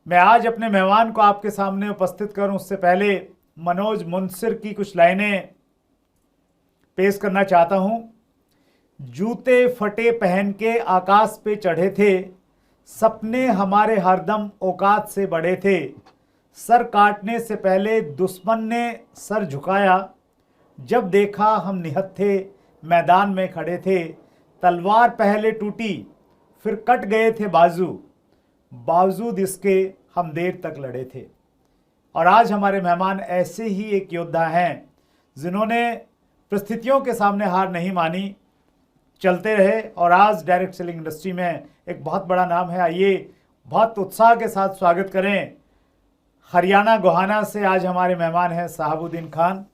मैं आज अपने मेहमान को आपके सामने उपस्थित करूं उससे पहले मनोज मुंसिर की कुछ लाइनें पेश करना चाहता हूं। जूते फटे पहन के आकाश पे चढ़े थे, सपने हमारे हरदम औकात से बड़े थे। सर काटने से पहले दुश्मन ने सर झुकाया, जब देखा हम निहत्थे थे, मैदान में खड़े थे। तलवार पहले टूटी, फिर कट गए थे बाजू, बावजूद इसके हम देर तक लड़े थे। और आज हमारे मेहमान ऐसे ही एक योद्धा हैं जिन्होंने परिस्थितियों के सामने हार नहीं मानी, चलते रहे और आज डायरेक्ट सेलिंग इंडस्ट्री में एक बहुत बड़ा नाम है। आइए बहुत उत्साह के साथ स्वागत करें। हरियाणा गोहाना से आज हमारे मेहमान हैं साहबुद्दीन खान।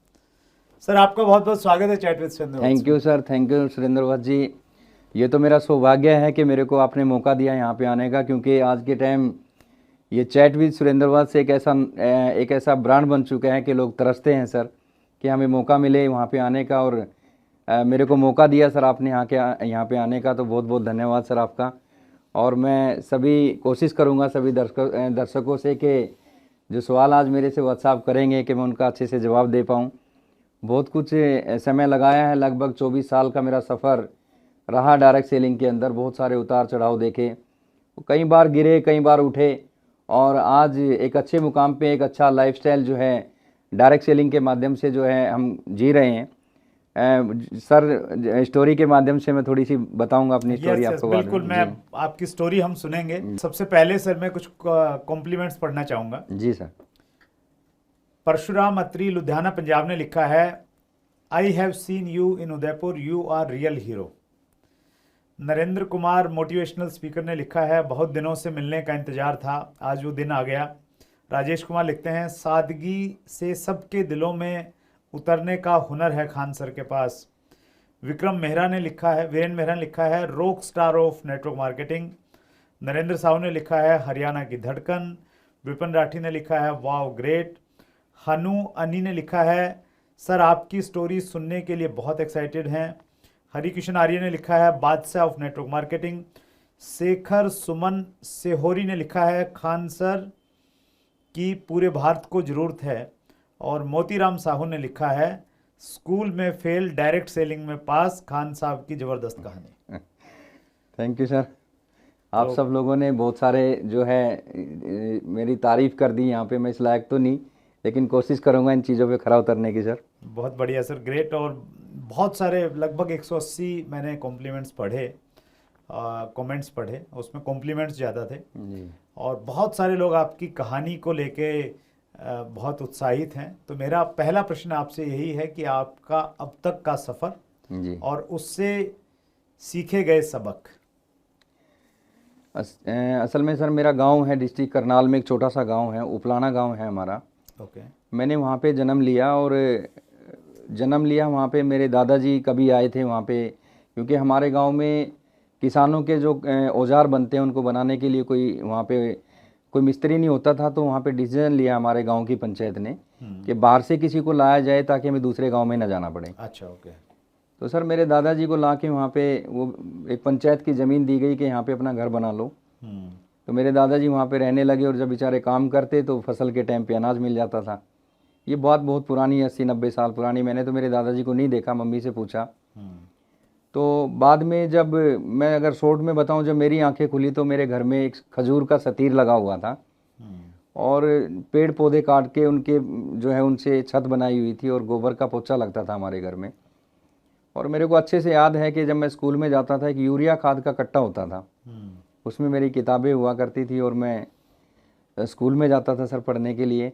सर, आपका बहुत बहुत स्वागत है chat with Surendra. Thank you sir, thank you Surendra Vats ji. ये तो मेरा सौभाग्य है कि मेरे को आपने मौका दिया यहाँ पे आने का, क्योंकि आज के टाइम ये चैट विद सुरेंद्र वत्स एक ऐसा ब्रांड बन चुका है कि लोग तरसते हैं सर कि हमें मौका मिले वहाँ पे आने का। और मेरे को मौका दिया सर आपने यहाँ पे आने का, तो बहुत बहुत धन्यवाद सर आपका। और मैं सभी कोशिश करूँगा सभी दर्शकों से कि जो सवाल आज मेरे से व्हाट्सअप करेंगे कि मैं उनका अच्छे से जवाब दे पाऊँ। बहुत कुछ समय लगाया है, लगभग 24 साल का मेरा सफ़र रहा डायरेक्ट सेलिंग के अंदर। बहुत सारे उतार चढ़ाव देखे, कई बार गिरे कई बार उठे, और आज एक अच्छे मुकाम पे एक अच्छा लाइफस्टाइल जो है डायरेक्ट सेलिंग के माध्यम से जो है हम जी रहे हैं। सर, स्टोरी के माध्यम से मैं थोड़ी सी बताऊंगा अपनी स्टोरी आपको। बिल्कुल, मैं आपकी स्टोरी हम सुनेंगे। सबसे पहले सर मैं कुछ कॉम्प्लीमेंट्स पढ़ना चाहूँगा। जी सर। परशुराम अत्री लुधियाना पंजाब ने लिखा है, I have seen you in Udaipur, you are real hero. Narendra Kumar motivational speaker ने लिखा है, बहुत दिनों से मिलने का इंतजार था, आज वो दिन आ गया। राजेश कुमार लिखते हैं, सादगी से सबके दिलों में उतरने का हुनर है खान सर के पास। विक्रम मेहरा ने लिखा है, वीरेन मेहरा ने लिखा है, rock star of network marketing. Narendra Sahu ने लिखा है, हरियाणा की धड़कन। विपिन राठी ने लिखा है, वाओ ग्रेट। हनु अनी ने लिखा है, सर आपकी स्टोरी सुनने के लिए बहुत एक्साइटेड हैं। हरिकिशन आर्य ने लिखा है, बादशाह of network marketing. Shekhar Suman सेहोरी ने लिखा है, खान सर की पूरे भारत को ज़रूरत है। और मोतीराम साहू ने लिखा है, स्कूल में फेल डायरेक्ट सेलिंग में पास, खान साहब की ज़बरदस्त कहानी। Thank you sir. आप सब लोगों ने बहुत सारे जो है मेरी तारीफ़ कर दी यहाँ पे। मैं इस लायक तो नहीं, लेकिन कोशिश करूँगा इन चीज़ों पे खरा उतरने की सर। बहुत बढ़िया सर, ग्रेट। और बहुत सारे लगभग 180 मैंने कॉम्प्लीमेंट्स पढ़े, कमेंट्स पढ़े, उसमें कॉम्प्लीमेंट्स ज़्यादा थे जी। और बहुत सारे लोग आपकी कहानी को लेके बहुत उत्साहित हैं। तो मेरा पहला प्रश्न आपसे यही है कि आपका अब तक का सफ़र जी और उससे सीखे गए सबक। असल में सर मेरा गांव है डिस्ट्रिक्ट करनाल में, एक छोटा सा गांव है, उपलाना गांव है हमारा। ओके। मैंने वहाँ पे जन्म लिया, और जन्म लिया वहाँ पे। मेरे दादाजी कभी आए थे वहाँ पे, क्योंकि हमारे गांव में किसानों के जो औजार बनते हैं उनको बनाने के लिए वहाँ पे कोई मिस्त्री नहीं होता था। तो वहाँ पे डिसीजन लिया हमारे गांव की पंचायत ने कि बाहर से किसी को लाया जाए ताकि हमें दूसरे गांव में न जाना पड़े। अच्छा, ओके। तो सर मेरे दादाजी को ला के वहाँ पे वो एक पंचायत की ज़मीन दी गई कि यहाँ पे अपना घर बना लो। तो मेरे दादाजी वहाँ पे रहने लगे, और जब बेचारे काम करते तो फसल के टाइम पे अनाज मिल जाता था। ये बात बहुत पुरानी, 80-90 साल पुरानी। मैंने तो मेरे दादाजी को नहीं देखा, मम्मी से पूछा। तो बाद में जब मैं अगर शॉर्ट में बताऊं, जब मेरी आंखें खुली तो मेरे घर में एक खजूर का सतीर लगा हुआ था, और पेड़ पौधे काट के उनके जो है उनसे छत बनाई हुई थी, और गोबर का पोछा लगता था हमारे घर में। और मेरे को अच्छे से याद है कि जब मैं स्कूल में जाता था, एक यूरिया खाद का कट्टा होता था, उसमें मेरी किताबें हुआ करती थी, और मैं स्कूल में जाता था सर पढ़ने के लिए।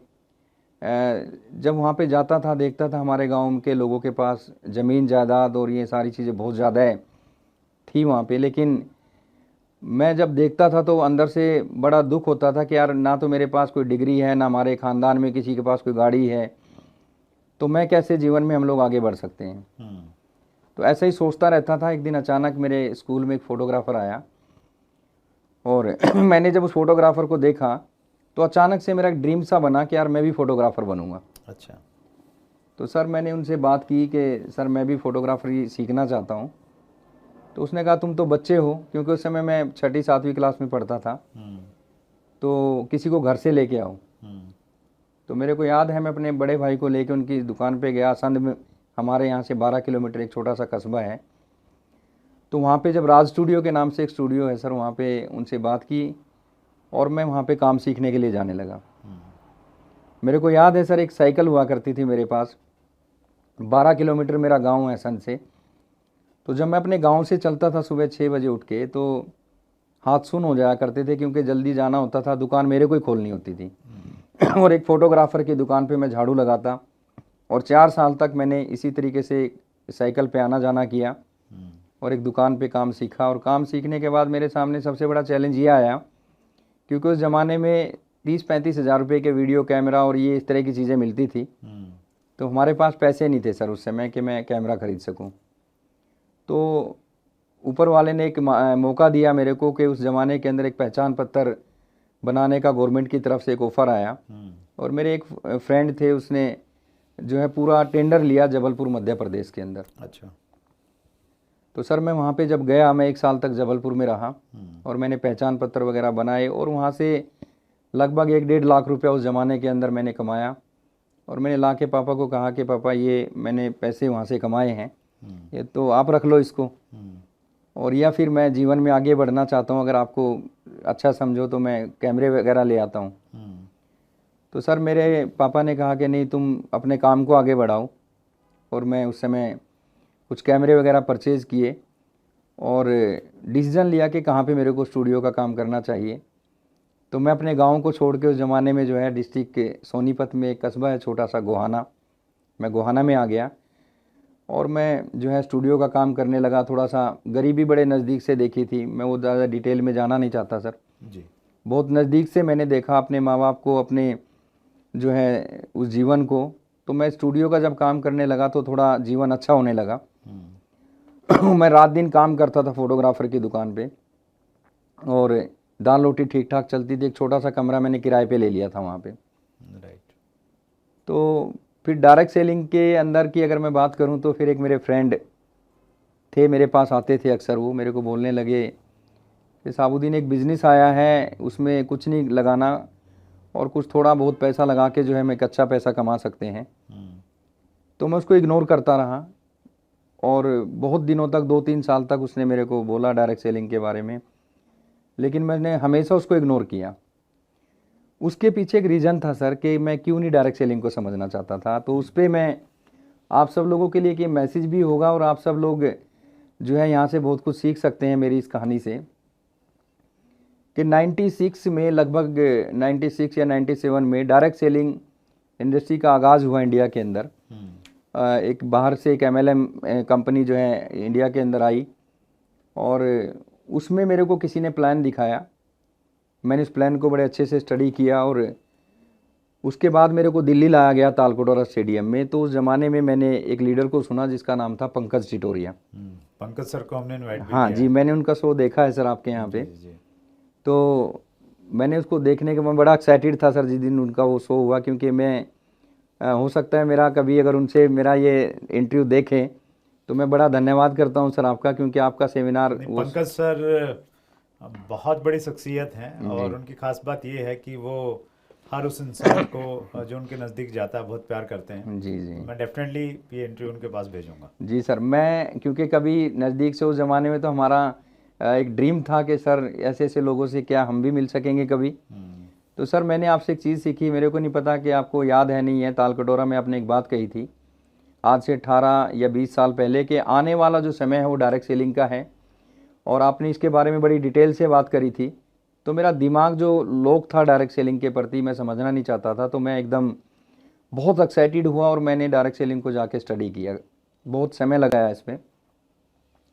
जब वहाँ पे जाता था देखता था हमारे गांव के लोगों के पास ज़मीन जायदाद और ये सारी चीज़ें बहुत ज़्यादा थी वहाँ पे, लेकिन मैं जब देखता था तो अंदर से बड़ा दुख होता था कि यार ना तो मेरे पास कोई डिग्री है, ना हमारे ख़ानदान में किसी के पास कोई गाड़ी है, तो मैं कैसे जीवन में हम लोग आगे बढ़ सकते हैं। तो ऐसा ही सोचता रहता था। एक दिन अचानक मेरे स्कूल में एक फ़ोटोग्राफ़र आया, और मैंने जब उस फोटोग्राफ़र को देखा तो अचानक से मेरा एक ड्रीम सा बना कि यार मैं भी फ़ोटोग्राफ़र बनूंगा। अच्छा। तो सर मैंने उनसे बात की कि सर मैं भी फ़ोटोग्राफरी सीखना चाहता हूँ। तो उसने कहा तुम तो बच्चे हो, क्योंकि उस समय मैं 6ठी 7वीं क्लास में पढ़ता था। तो किसी को घर से लेके आओ। तो मेरे को याद है मैं अपने बड़े भाई को लेके उनकी दुकान पे गया। संध में हमारे यहाँ से 12 किलोमीटर एक छोटा सा कस्बा है। तो वहाँ पे जब राज स्टूडियो के नाम से एक स्टूडियो है सर, वहाँ पे उनसे बात की और मैं वहाँ पे काम सीखने के लिए जाने लगा। मेरे को याद है सर, एक साइकिल हुआ करती थी मेरे पास। 12 किलोमीटर मेरा गांव है संध से। तो जब मैं अपने गांव से चलता था सुबह 6 बजे उठ के, तो हाथ सुन हो जाया करते थे क्योंकि जल्दी जाना होता था, दुकान मेरे को ही खोलनी होती थी। और एक फ़ोटोग्राफ़र की दुकान पे मैं झाड़ू लगाता और 4 साल तक मैंने इसी तरीके से साइकिल पे आना जाना किया और एक दुकान पे काम सीखा। और काम सीखने के बाद मेरे सामने सबसे बड़ा चैलेंज ये आया, क्योंकि उस ज़माने में 30-35 हज़ार रुपये के वीडियो कैमरा और ये इस तरह की चीज़ें मिलती थी। तो हमारे पास पैसे नहीं थे सर उस समय कि मैं कैमरा ख़रीद सकूं। तो ऊपर वाले ने एक मौका दिया मेरे को कि उस ज़माने के अंदर एक पहचान पत्र बनाने का गवर्नमेंट की तरफ से एक ऑफ़र आया। और मेरे एक फ्रेंड थे, उसने जो है पूरा टेंडर लिया जबलपुर मध्य प्रदेश के अंदर। अच्छा। तो सर मैं वहाँ पे जब गया, मैं 1 साल तक जबलपुर में रहा और मैंने पहचान पत्र वगैरह बनाए और वहाँ से लगभग 1-1.5 लाख रुपया उस ज़माने के अंदर मैंने कमाया। और मैंने ला के पापा को कहा कि पापा ये मैंने पैसे वहाँ से कमाए हैं, ये तो आप रख लो इसको, और या फिर मैं जीवन में आगे बढ़ना चाहता हूँ, अगर आपको अच्छा समझो तो मैं कैमरे वगैरह ले आता हूँ। तो सर मेरे पापा ने कहा कि नहीं, तुम अपने काम को आगे बढ़ाओ। और मैं उस समय कुछ कैमरे वगैरह परचेज़ किए और डिसीज़न लिया कि कहाँ पे मेरे को स्टूडियो का काम करना चाहिए। तो मैं अपने गांव को छोड़ के उस ज़माने में जो है डिस्ट्रिक्ट के सोनीपत में एक कस्बा है छोटा सा गोहाना, मैं गोहाना में आ गया और मैं जो है स्टूडियो का काम करने लगा। थोड़ा सा गरीबी बड़े नज़दीक से देखी थी, मैं वो ज़्यादा डिटेल में जाना नहीं चाहता सर जी। बहुत नज़दीक से मैंने देखा अपने माँ बाप को, अपने जो है उस जीवन को। तो मैं स्टूडियो का जब काम करने लगा तो थोड़ा जीवन अच्छा होने लगा। मैं रात दिन काम करता था फोटोग्राफर की दुकान पे और दाल रोटी ठीक ठाक चलती थी। एक छोटा सा कमरा मैंने किराए पे ले लिया था वहाँ पे। राइट। तो फिर डायरेक्ट सेलिंग के अंदर की अगर मैं बात करूँ तो फिर एक मेरे फ्रेंड थे, मेरे पास आते थे अक्सर। वो मेरे को बोलने लगे कि साबुद्दीन एक बिज़नेस आया है, उसमें कुछ नहीं लगाना और कुछ थोड़ा बहुत पैसा लगा के जो है मैं कच्चा पैसा कमा सकते हैं। तो मैं उसको इग्नोर करता रहा और बहुत दिनों तक 2-3 साल तक उसने मेरे को बोला डायरेक्ट सेलिंग के बारे में, लेकिन मैंने हमेशा उसको इग्नोर किया। उसके पीछे एक रीज़न था सर कि मैं क्यों नहीं डायरेक्ट सेलिंग को समझना चाहता था। तो उस पर मैं आप सब लोगों के लिए कि मैसेज भी होगा और आप सब लोग जो है यहाँ से बहुत कुछ सीख सकते हैं मेरी इस कहानी से, कि 96 में लगभग 96 या 97 में डायरेक्ट सेलिंग इंडस्ट्री का आगाज़ हुआ इंडिया के अंदर। एक बाहर से एक MLM कंपनी जो है इंडिया के अंदर आई और उसमें मेरे को किसी ने प्लान दिखाया। मैंने उस प्लान को बड़े अच्छे से स्टडी किया और उसके बाद मेरे को दिल्ली लाया गया तालकटोरा स्टेडियम में। तो उस ज़माने में मैंने एक लीडर को सुना जिसका नाम था पंकज टिटोरिया। पंकज सर को हमने इनवाइट भी हाँ किया जी, मैंने उनका शो देखा है सर आपके यहाँ पे। तो मैंने उसको देखने के मैं बड़ा एक्साइटेड था सर जिस दिन उनका वो शो हुआ, क्योंकि मैं हो सकता है मेरा कभी अगर उनसे मेरा ये इंटरव्यू देखें तो मैं बड़ा धन्यवाद करता हूं सर आपका, क्योंकि आपका सेमिनार पंकज सर बहुत बड़ी शख्सियत हैं और उनकी खास बात ये है कि वो हर उस इंसान को जो उनके नज़दीक जाता है बहुत प्यार करते हैं। जी जी, मैं डेफिनेटली ये इंटरव्यू उनके पास भेजूंगा। जी सर, मैं क्योंकि कभी नज़दीक से उस ज़माने में तो हमारा एक ड्रीम था कि सर ऐसे ऐसे लोगों से क्या हम भी मिल सकेंगे कभी। तो सर मैंने आपसे एक चीज़ सीखी, मेरे को नहीं पता कि आपको याद है नहीं है, तालकटोरा में आपने एक बात कही थी आज से 18 या 20 साल पहले कि आने वाला जो समय है वो डायरेक्ट सेलिंग का है, और आपने इसके बारे में बड़ी डिटेल से बात करी थी। तो मेरा दिमाग जो लोग था डायरेक्ट सेलिंग के प्रति मैं समझना नहीं चाहता था। तो मैं एकदम बहुत एक्साइटेड हुआ और मैंने डायरेक्ट सेलिंग को जाके स्टडी किया, बहुत समय लगाया इस पर।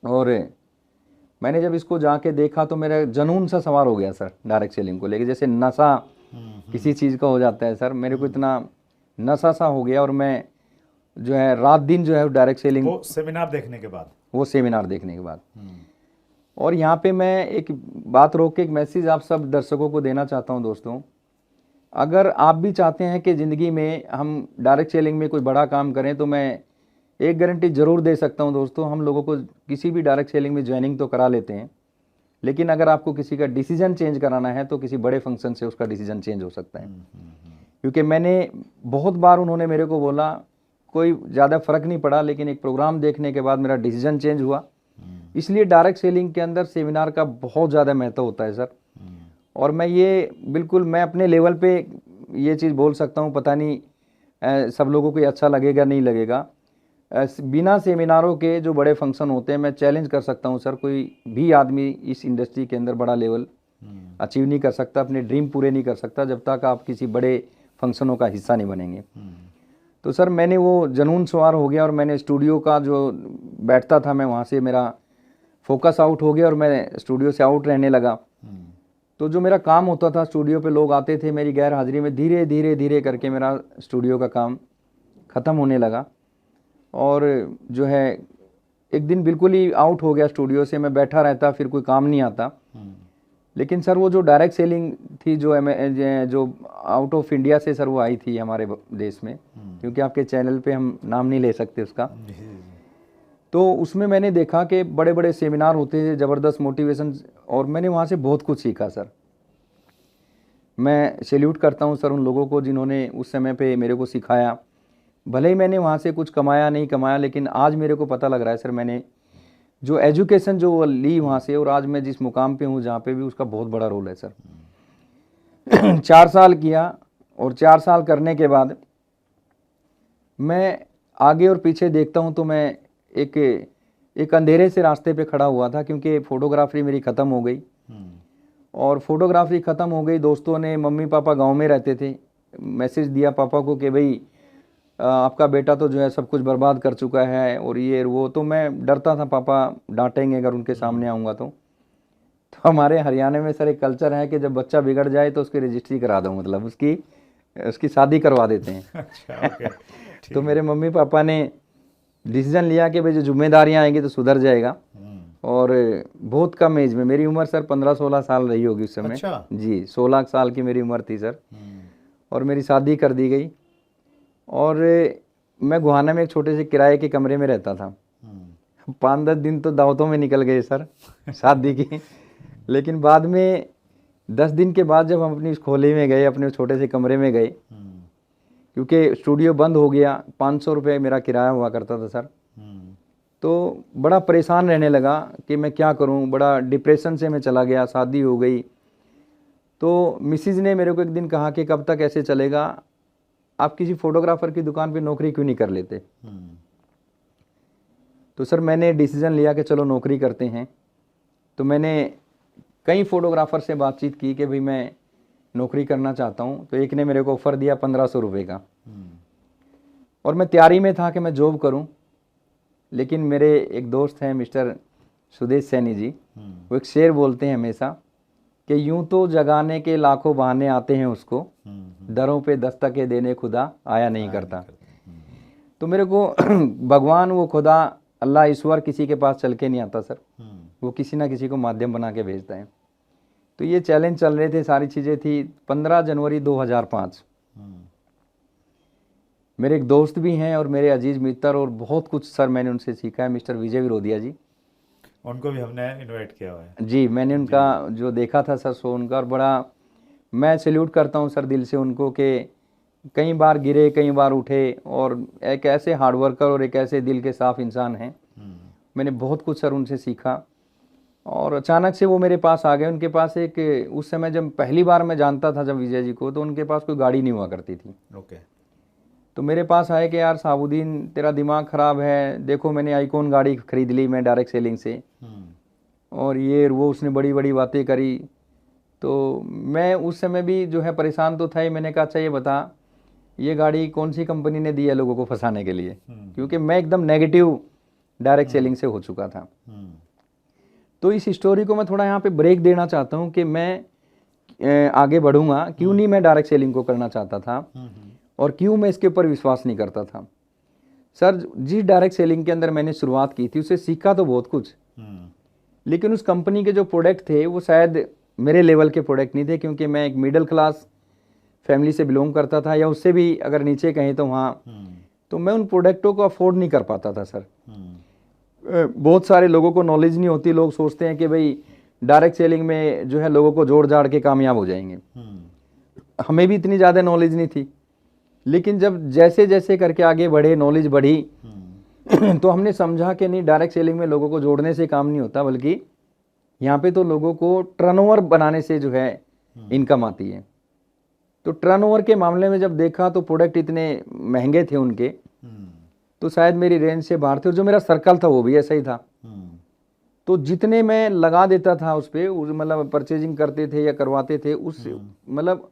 और मैंने जब इसको जाके देखा तो मेरा जुनून सा सवार हो गया सर डायरेक्ट सेलिंग को लेके, जैसे नशा किसी चीज़ का हो जाता है सर, मेरे को इतना नशा सा हो गया। और मैं जो है रात दिन जो है डायरेक्ट सेलिंग वो सेमिनार देखने के बाद और यहाँ पे मैं एक बात रोक के एक मैसेज आप सब दर्शकों को देना चाहता हूँ दोस्तों, अगर आप भी चाहते हैं कि ज़िंदगी में हम डायरेक्ट सेलिंग में कोई बड़ा काम करें तो मैं एक गारंटी ज़रूर दे सकता हूं दोस्तों, हम लोगों को किसी भी डायरेक्ट सेलिंग में ज्वाइनिंग तो करा लेते हैं, लेकिन अगर आपको किसी का डिसीजन चेंज कराना है तो किसी बड़े फंक्शन से उसका डिसीजन चेंज हो सकता है। क्योंकि मैंने बहुत बार, उन्होंने मेरे को बोला, कोई ज़्यादा फ़र्क नहीं पड़ा, लेकिन एक प्रोग्राम देखने के बाद मेरा डिसीजन चेंज हुआ। इसलिए डायरेक्ट सेलिंग के अंदर सेमिनार का बहुत ज़्यादा महत्व होता है सर। और मैं ये बिल्कुल, मैं अपने लेवल पे ये चीज़ बोल सकता हूँ, पता नहीं सब लोगों को ये अच्छा लगेगा नहीं लगेगा, बिना सेमिनारों के जो बड़े फंक्शन होते हैं, मैं चैलेंज कर सकता हूँ सर, कोई भी आदमी इस इंडस्ट्री के अंदर बड़ा लेवल अचीव नहीं कर सकता, अपने ड्रीम पूरे नहीं कर सकता जब तक आप किसी बड़े फंक्शनों का हिस्सा नहीं बनेंगे। तो सर मैंने वो जुनून सवार हो गया और मैंने स्टूडियो का जो बैठता था, मैं वहाँ से मेरा फोकस आउट हो गया और मैं स्टूडियो से आउट रहने लगा। तो जो मेरा काम होता था स्टूडियो पे, लोग आते थे मेरी गैर हाजिरी में, धीरे धीरे धीरे करके मेरा स्टूडियो का काम ख़त्म होने लगा। और जो है एक दिन बिल्कुल ही आउट हो गया स्टूडियो से, मैं बैठा रहता, फिर कोई काम नहीं आता। लेकिन सर वो जो डायरेक्ट सेलिंग थी, जो आउट ऑफ इंडिया से सर वो आई थी हमारे देश में, क्योंकि आपके चैनल पे हम नाम नहीं ले सकते उसका, तो उसमें मैंने देखा कि बड़े बड़े सेमिनार होते थे, ज़बरदस्त मोटिवेशन, और मैंने वहाँ से बहुत कुछ सीखा सर। मैं सैल्यूट करता हूँ सर उन लोगों को जिन्होंने उस समय पे मेरे को सिखाया। भले ही मैंने वहाँ से कुछ कमाया नहीं कमाया, लेकिन आज मेरे को पता लग रहा है सर, मैंने जो एजुकेशन जो ली वहाँ से, और आज मैं जिस मुकाम पे हूँ जहाँ पे भी, उसका बहुत बड़ा रोल है सर। 4 साल किया, और 4 साल करने के बाद मैं आगे और पीछे देखता हूँ तो मैं एक अंधेरे से रास्ते पे खड़ा हुआ था, क्योंकि फ़ोटोग्राफी मेरी ख़त्म हो गई। और फोटोग्राफी ख़त्म हो गई, दोस्तों ने, मम्मी पापा गांव में रहते थे, मैसेज दिया पापा को कि भाई आपका बेटा तो जो है सब कुछ बर्बाद कर चुका है और ये वो। तो मैं डरता था पापा डांटेंगे अगर उनके सामने आऊँगा तो हमारे हरियाणा में सर एक कल्चर है कि जब बच्चा बिगड़ जाए तो उसकी रजिस्ट्री करा दो, मतलब उसकी शादी करवा देते हैं। अच्छा, ओके। तो मेरे मम्मी पापा ने डिसीजन लिया कि भाई जो जिम्मेदारियाँ आएंगी तो सुधर जाएगा। और बहुत कम एज में, मेरी उम्र सर 15-16 साल रही होगी उस समय। अच्छा। जी, 16 साल की मेरी उम्र थी सर। और मेरी शादी कर दी गई, और मैं गुहाना में एक छोटे से किराए के कमरे में रहता था। 5-10 दिन तो दावतों में निकल गए सर शादी की। लेकिन बाद में 10 दिन के बाद जब हम अपनी इस खोले में गए, अपने छोटे से कमरे में गए, क्योंकि स्टूडियो बंद हो गया, 500 रुपये मेरा किराया हुआ करता था सर, तो बड़ा परेशान रहने लगा कि मैं क्या करूं, बड़ा डिप्रेशन से मैं चला गया। शादी हो गई तो मिसिज ने मेरे को एक दिन कहा कि कब तक ऐसे चलेगा, आप किसी फोटोग्राफर की दुकान पे नौकरी क्यों नहीं कर लेते। तो सर मैंने डिसीजन लिया कि चलो नौकरी करते हैं। तो मैंने कई फोटोग्राफर से बातचीत की कि भाई मैं नौकरी करना चाहता हूँ। तो एक ने मेरे को ऑफ़र दिया 1500 रुपये का, और मैं तैयारी में था कि मैं जॉब करूँ। लेकिन मेरे एक दोस्त हैं मिस्टर सुदेश सैनी जी, वो एक शेर बोलते हैं हमेशा कि यूं तो जगाने के लाखों बहाने आते हैं उसको, दरों पे दस्तकें देने खुदा आया नहीं करता। तो मेरे को भगवान, वो खुदा, अल्लाह, ईश्वर किसी के पास चल के नहीं आता सर, वो किसी ना किसी को माध्यम बना के भेजता है। तो ये चैलेंज चल रहे थे, सारी चीज़ें थी। 15 जनवरी 2005 मेरे एक दोस्त भी हैं और मेरे अजीज मित्र, और बहुत कुछ सर मैंने उनसे सीखा है, मिस्टर विजय विरोधिया जी, उनको भी हमने इनवाइट किया हुआ है। जी, मैंने उनका जो देखा था सर शो उनका, और बड़ा मैं सैल्यूट करता हूं सर दिल से उनको कि कई बार गिरे, कई बार उठे, और एक ऐसे हार्ड वर्कर और एक ऐसे दिल के साफ इंसान हैं। मैंने बहुत कुछ सर उनसे सीखा, और अचानक से वो मेरे पास आ गए। उनके पास एक, उस समय जब पहली बार मैं जानता था जब विजय जी को, तो उनके पास कोई गाड़ी नहीं हुआ करती थी। ओके। तो मेरे पास आए कि यार साबुद्दीन, तेरा दिमाग ख़राब है, देखो मैंने आईकॉन गाड़ी खरीद ली मैं डायरेक्ट सेलिंग से, और ये वो, उसने बड़ी बड़ी बातें करी। तो मैं उस समय भी जो है परेशान तो था ही। मैंने कहा अच्छा ये बता, ये गाड़ी कौन सी कंपनी ने दी है लोगों को फंसाने के लिए, क्योंकि मैं एकदम नेगेटिव डायरेक्ट सेलिंग से हो चुका था। तो इस स्टोरी को मैं थोड़ा यहाँ पे ब्रेक देना चाहता हूँ कि मैं आगे बढ़ूंगा, क्यों नहीं मैं डायरेक्ट सेलिंग को करना चाहता था, और क्यों मैं इसके ऊपर विश्वास नहीं करता था। सर जिस डायरेक्ट सेलिंग के अंदर मैंने शुरुआत की थी, उससे सीखा तो बहुत कुछ, लेकिन उस कंपनी के जो प्रोडक्ट थे वो शायद मेरे लेवल के प्रोडक्ट नहीं थे, क्योंकि मैं एक मिडिल क्लास फैमिली से बिलोंग करता था, या उससे भी अगर नीचे कहें तो वहाँ, तो मैं उन प्रोडक्टों को अफोर्ड नहीं कर पाता था सर। बहुत सारे लोगों को नॉलेज नहीं होती, लोग सोचते हैं कि भाई डायरेक्ट सेलिंग में जो है लोगों को जोड़ जाड़ के कामयाब हो जाएंगे। हमें भी इतनी ज़्यादा नॉलेज नहीं थी, लेकिन जब जैसे जैसे करके आगे बढ़े, नॉलेज बढ़ी, तो हमने समझा कि नहीं, डायरेक्ट सेलिंग में लोगों को जोड़ने से काम नहीं होता, बल्कि यहाँ पे तो लोगों को टर्नओवर बनाने से जो है इनकम आती है। तो टर्नओवर के मामले में जब देखा तो प्रोडक्ट इतने महंगे थे उनके, तो शायद मेरी रेंज से बाहर थे, और जो मेरा सर्कल था वो भी ऐसा ही था। तो जितने मैं लगा देता था उस पर, मतलब परचेजिंग करते थे या करवाते थे, उस मतलब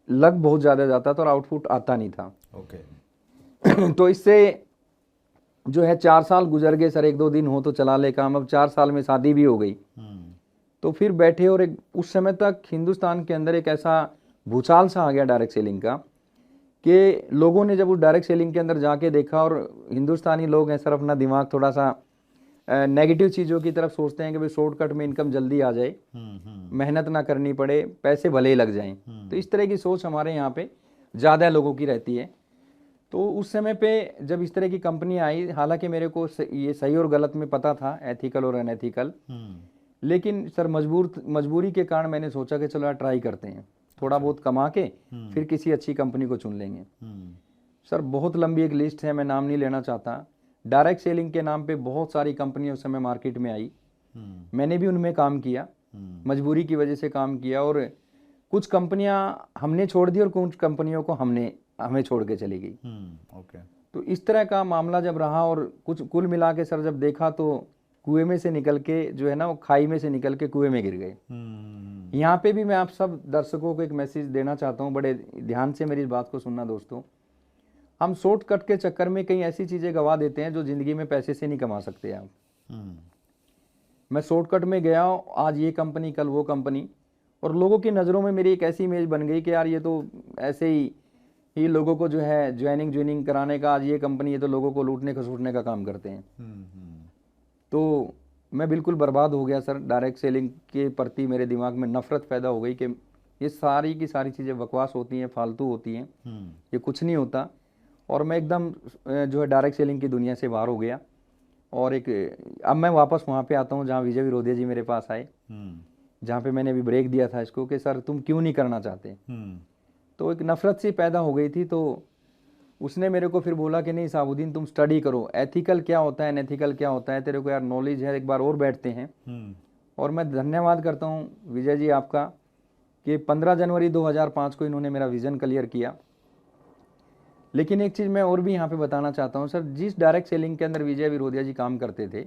लग बहुत ज़्यादा जाता था और आउटपुट आता नहीं था। ओके। तो इससे जो है 4 साल गुजर गए सर, 1-2 दिन हो तो चला ले काम। अब 4 साल में शादी भी हो गई। तो फिर बैठे, और उस समय तक हिंदुस्तान के अंदर एक ऐसा भूचाल सा आ गया डायरेक्ट सेलिंग का, कि लोगों ने जब उस डायरेक्ट सेलिंग के अंदर जाके देखा, और हिंदुस्तानी लोग हैं सर, अपना दिमाग थोड़ा सा नेगेटिव चीज़ों की तरफ सोचते हैं कि भाई शॉर्टकट में इनकम जल्दी आ जाए, मेहनत ना करनी पड़े, पैसे भले ही लग जाएं। तो इस तरह की सोच हमारे यहाँ पे ज़्यादा लोगों की रहती है। तो उस समय पे जब इस तरह की कंपनी आई, हालांकि मेरे को ये सही और गलत में पता था, एथिकल और अनएथिकल, लेकिन सर मजबूरी के कारण मैंने सोचा कि चलो यार ट्राई करते हैं, थोड़ा बहुत कमा के फिर किसी अच्छी कंपनी को चुन लेंगे। सर बहुत लंबी एक लिस्ट है, मैं नाम नहीं लेना चाहता। डायरेक्ट सेलिंग के नाम पे बहुत सारी कंपनियां उस समय मार्केट में आई, मैंने भी उनमें काम किया, मजबूरी की वजह से काम किया, और कुछ कंपनियां हमने छोड़ दी और कुछ कंपनियों को हमें छोड़ के चली गई। ओके। तो इस तरह का मामला जब रहा, और कुछ कुल मिला के सर जब देखा तो कुएं में से निकल के जो है ना, वो खाई में से निकल के कुएं में गिर गए। यहाँ पे भी मैं आप सब दर्शकों को एक मैसेज देना चाहता हूँ, बड़े ध्यान से मेरी इस बात को सुनना दोस्तों। हम शॉर्टकट के चक्कर में कई ऐसी चीज़ें गवा देते हैं जो ज़िंदगी में पैसे से नहीं कमा सकते आप। मैं शॉर्टकट में गया, आज ये कंपनी कल वो कंपनी, और लोगों की नज़रों में मेरी एक ऐसी इमेज बन गई कि यार ये तो ऐसे ही लोगों को जो है ज्वाइनिंग कराने का, आज ये कंपनी, ये तो लोगों को लूटने खसूटने का काम करते हैं। तो मैं बिल्कुल बर्बाद हो गया सर। डायरेक्ट सेलिंग के प्रति मेरे दिमाग में नफ़रत पैदा हो गई कि ये सारी की सारी चीज़ें बकवास होती हैं, फालतू होती हैं, ये कुछ नहीं होता। और मैं एकदम जो है डायरेक्ट सेलिंग की दुनिया से बाहर हो गया। और अब मैं वापस वहाँ पे आता हूँ जहाँ विजय विरोधिया जी मेरे पास आए, जहाँ पे मैंने अभी ब्रेक दिया था इसको कि सर तुम क्यों नहीं करना चाहते। तो एक नफ़रत सी पैदा हो गई थी। तो उसने मेरे को फिर बोला कि नहीं साबुद्दीन, तुम स्टडी करो, एथिकल क्या होता है, अनएथिकल क्या होता है, तेरे को यार नॉलेज है, एक बार और बैठते हैं। और मैं धन्यवाद करता हूँ विजय जी आपका कि 15 जनवरी 2005 को इन्होंने मेरा विज़न क्लियर किया। लेकिन एक चीज़ मैं और भी यहाँ पे बताना चाहता हूँ सर, जिस डायरेक्ट सेलिंग के अंदर विजय विरोधिया जी काम करते थे,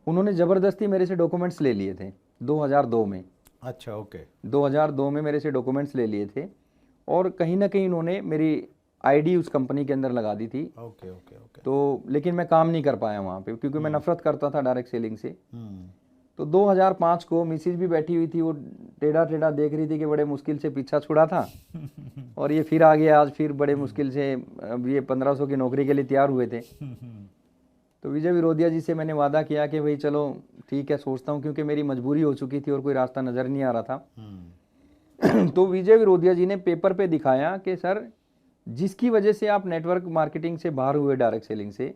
उन्होंने ज़बरदस्ती मेरे से डॉक्यूमेंट्स ले लिए थे 2002 में। अच्छा, ओके। 2002 में मेरे से डॉक्यूमेंट्स ले लिए थे, और कहीं ना कहीं उन्होंने मेरी आईडी उस कंपनी के अंदर लगा दी थी। Okay okay okay. तो लेकिन मैं काम नहीं कर पाया वहाँ पे, क्योंकि मैं नफरत करता था डायरेक्ट सेलिंग से। तो 2005 को मिसिज भी बैठी हुई थी, वो टेढ़ा टेढ़ा देख रही थी कि बड़े मुश्किल से पीछा छुड़ा था और ये फिर आ गया आज, फिर बड़े मुश्किल से अब ये 1500 की नौकरी के लिए तैयार हुए थे। तो विजय विरोधिया जी से मैंने वादा किया कि भाई चलो ठीक है, सोचता हूँ, क्योंकि मेरी मजबूरी हो चुकी थी और कोई रास्ता नज़र नहीं आ रहा था। तो विजय विरोधिया जी ने पेपर पे दिखाया कि सर जिसकी वजह से आप नेटवर्क मार्केटिंग से बाहर हुए, डायरेक्ट सेलिंग से,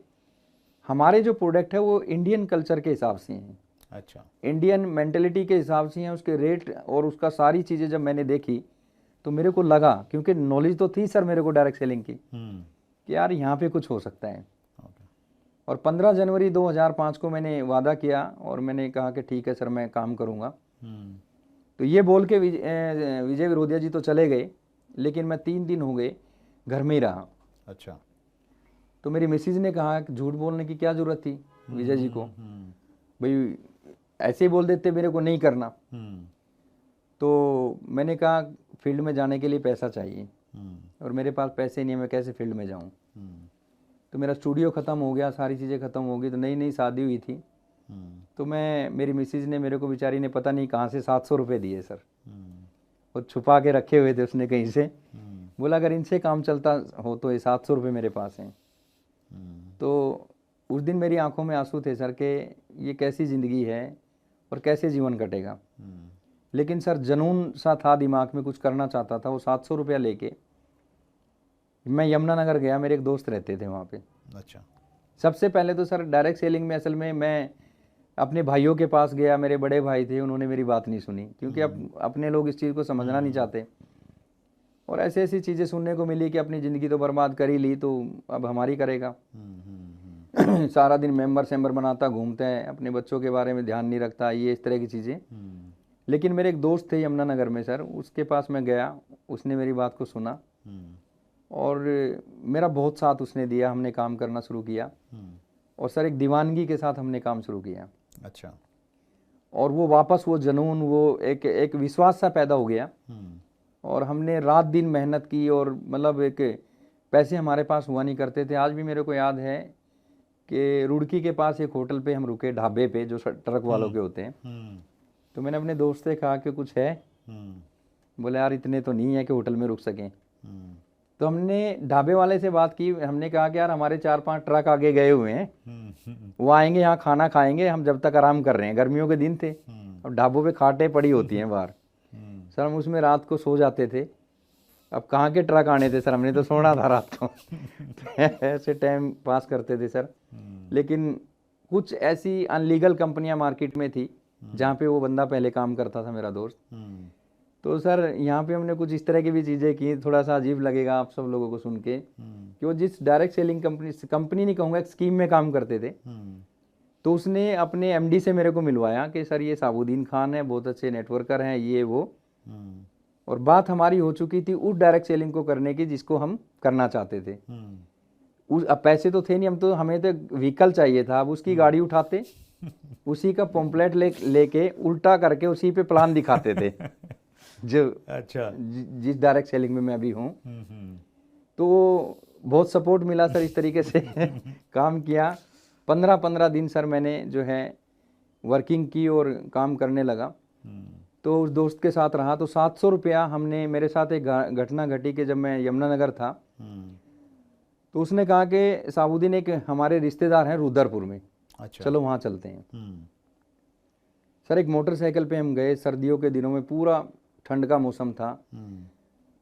हमारे जो प्रोडक्ट है वो इंडियन कल्चर के हिसाब से हैं। अच्छा। इंडियन मेंटेलिटी के हिसाब से हैं, उसके रेट और उसका सारी चीज़ें जब मैंने देखी तो मेरे को लगा, क्योंकि नॉलेज तो थी सर मेरे को डायरेक्ट सेलिंग की, कि यार यहाँ पे कुछ हो सकता है। और 15 जनवरी 2005 को मैंने वादा किया और मैंने कहा कि ठीक है सर मैं काम करूँगा। तो ये बोल के विजय विरोधिया जी तो चले गए, लेकिन मैं 3 दिन हो गए घर में ही रहा। अच्छा। तो मेरी मिसेज ने कहा कि झूठ बोलने की क्या ज़रूरत थी विजय जी को, भाई ऐसे ही बोल देते मेरे को नहीं करना। तो मैंने कहा फील्ड में जाने के लिए पैसा चाहिए और मेरे पास पैसे नहीं है, मैं कैसे फील्ड में जाऊँ। तो मेरा स्टूडियो ख़त्म हो गया, सारी चीज़ें ख़त्म हो गई, तो नई नई शादी हुई थी। तो मेरी मिसेज ने मेरे को बेचारी ने पता नहीं कहाँ से 700 रुपये दिए सर, वो छुपा के रखे हुए थे उसने कहीं से। बोला अगर इनसे काम चलता हो तो ये 700 रुपये मेरे पास हैं। तो उस दिन मेरी आंखों में आंसू थे सर कि ये कैसी ज़िंदगी है और कैसे जीवन कटेगा। लेकिन सर जुनून सा था दिमाग में, कुछ करना चाहता था। वो 700 रुपया लेके मैं यमुनानगर गया, मेरे एक दोस्त रहते थे वहाँ पे। अच्छा। सबसे पहले तो सर डायरेक्ट सेलिंग में असल में मैं अपने भाइयों के पास गया, मेरे बड़े भाई थे, उन्होंने मेरी बात नहीं सुनी, क्योंकि अब अपने लोग इस चीज़ को समझना नहीं चाहते। और ऐसी ऐसी चीज़ें सुनने को मिली कि अपनी ज़िंदगी तो बर्बाद कर ही ली, तो अब हमारी करेगा। सारा दिन मेंबर बनाता घूमते हैं, अपने बच्चों के बारे में ध्यान नहीं रखता, ये इस तरह की चीज़ें। लेकिन मेरे एक दोस्त थे यमुनानगर में सर, उसके पास मैं गया, उसने मेरी बात को सुना और मेरा बहुत साथ उसने दिया, हमने काम करना शुरू किया। और सर एक दीवानगी के साथ हमने काम शुरू किया। अच्छा। और वो वापस वो जुनून, वो एक विश्वास सा पैदा हो गया। और हमने रात दिन मेहनत की, और मतलब एक पैसे हमारे पास हुआ नहीं करते थे। आज भी मेरे को याद है कि रुड़की के पास एक होटल पे हम रुके, ढाबे पे जो ट्रक वालों के होते हैं। तो मैंने अपने दोस्त से कहा कि कुछ है? बोले यार इतने तो नहीं है कि होटल में रुक सकें। तो हमने ढाबे वाले से बात की, हमने कहा कि यार हमारे 4-5 ट्रक आगे गए हुए हैं, वो आएंगे यहाँ खाना खाएंगे, हम जब तक आराम कर रहे हैं। गर्मियों के दिन थे और ढाबों पे खाटें पड़ी होती हैं बाहर। सर हम उसमें रात को सो जाते थे। अब कहाँ के ट्रक आने थे सर, हमने तो सोना था रात को। ऐसे टाइम पास करते थे सर। लेकिन कुछ ऐसी अनलीगल कंपनियां मार्केट में थी जहाँ पे वो बंदा पहले काम करता था, मेरा दोस्त। तो सर यहाँ पे हमने कुछ इस तरह की भी चीज़ें की, थोड़ा सा अजीब लगेगा आप सब लोगों को सुन के, कि वो जिस डायरेक्ट सेलिंग कंपनी नहीं कहूँगा, एक स्कीम में काम करते थे। तो उसने अपने एमडी से मेरे को मिलवाया कि सर ये साबुद्दीन खान है, बहुत अच्छे नेटवर्कर हैं, ये वो। और बात हमारी हो चुकी थी उस डायरेक्ट सेलिंग को करने की जिसको हम करना चाहते थे। अब पैसे तो थे नहीं, हमें तो व्हीकल चाहिए था। अब उसकी गाड़ी उठाते, उसी का पॉम्पलेट लेके उल्टा करके उसी पे प्लान दिखाते थे जो अच्छा जिस डायरेक्ट सेलिंग में मैं अभी हूँ। तो बहुत सपोर्ट मिला सर, इस तरीके से काम किया। 15 दिन सर मैंने जो है वर्किंग की और काम करने लगा। तो उस दोस्त के साथ रहा। तो 700 रुपया हमने, मेरे साथ एक घटना घटी कि जब मैं यमुनानगर था, तो उसने कहा कि साबुद्दीन एक हमारे रिश्तेदार हैं रुद्रपुर में, अच्छा चलो वहाँ चलते हैं। सर एक मोटरसाइकिल पे हम गए, सर्दियों के दिनों में, पूरा ठंड का मौसम था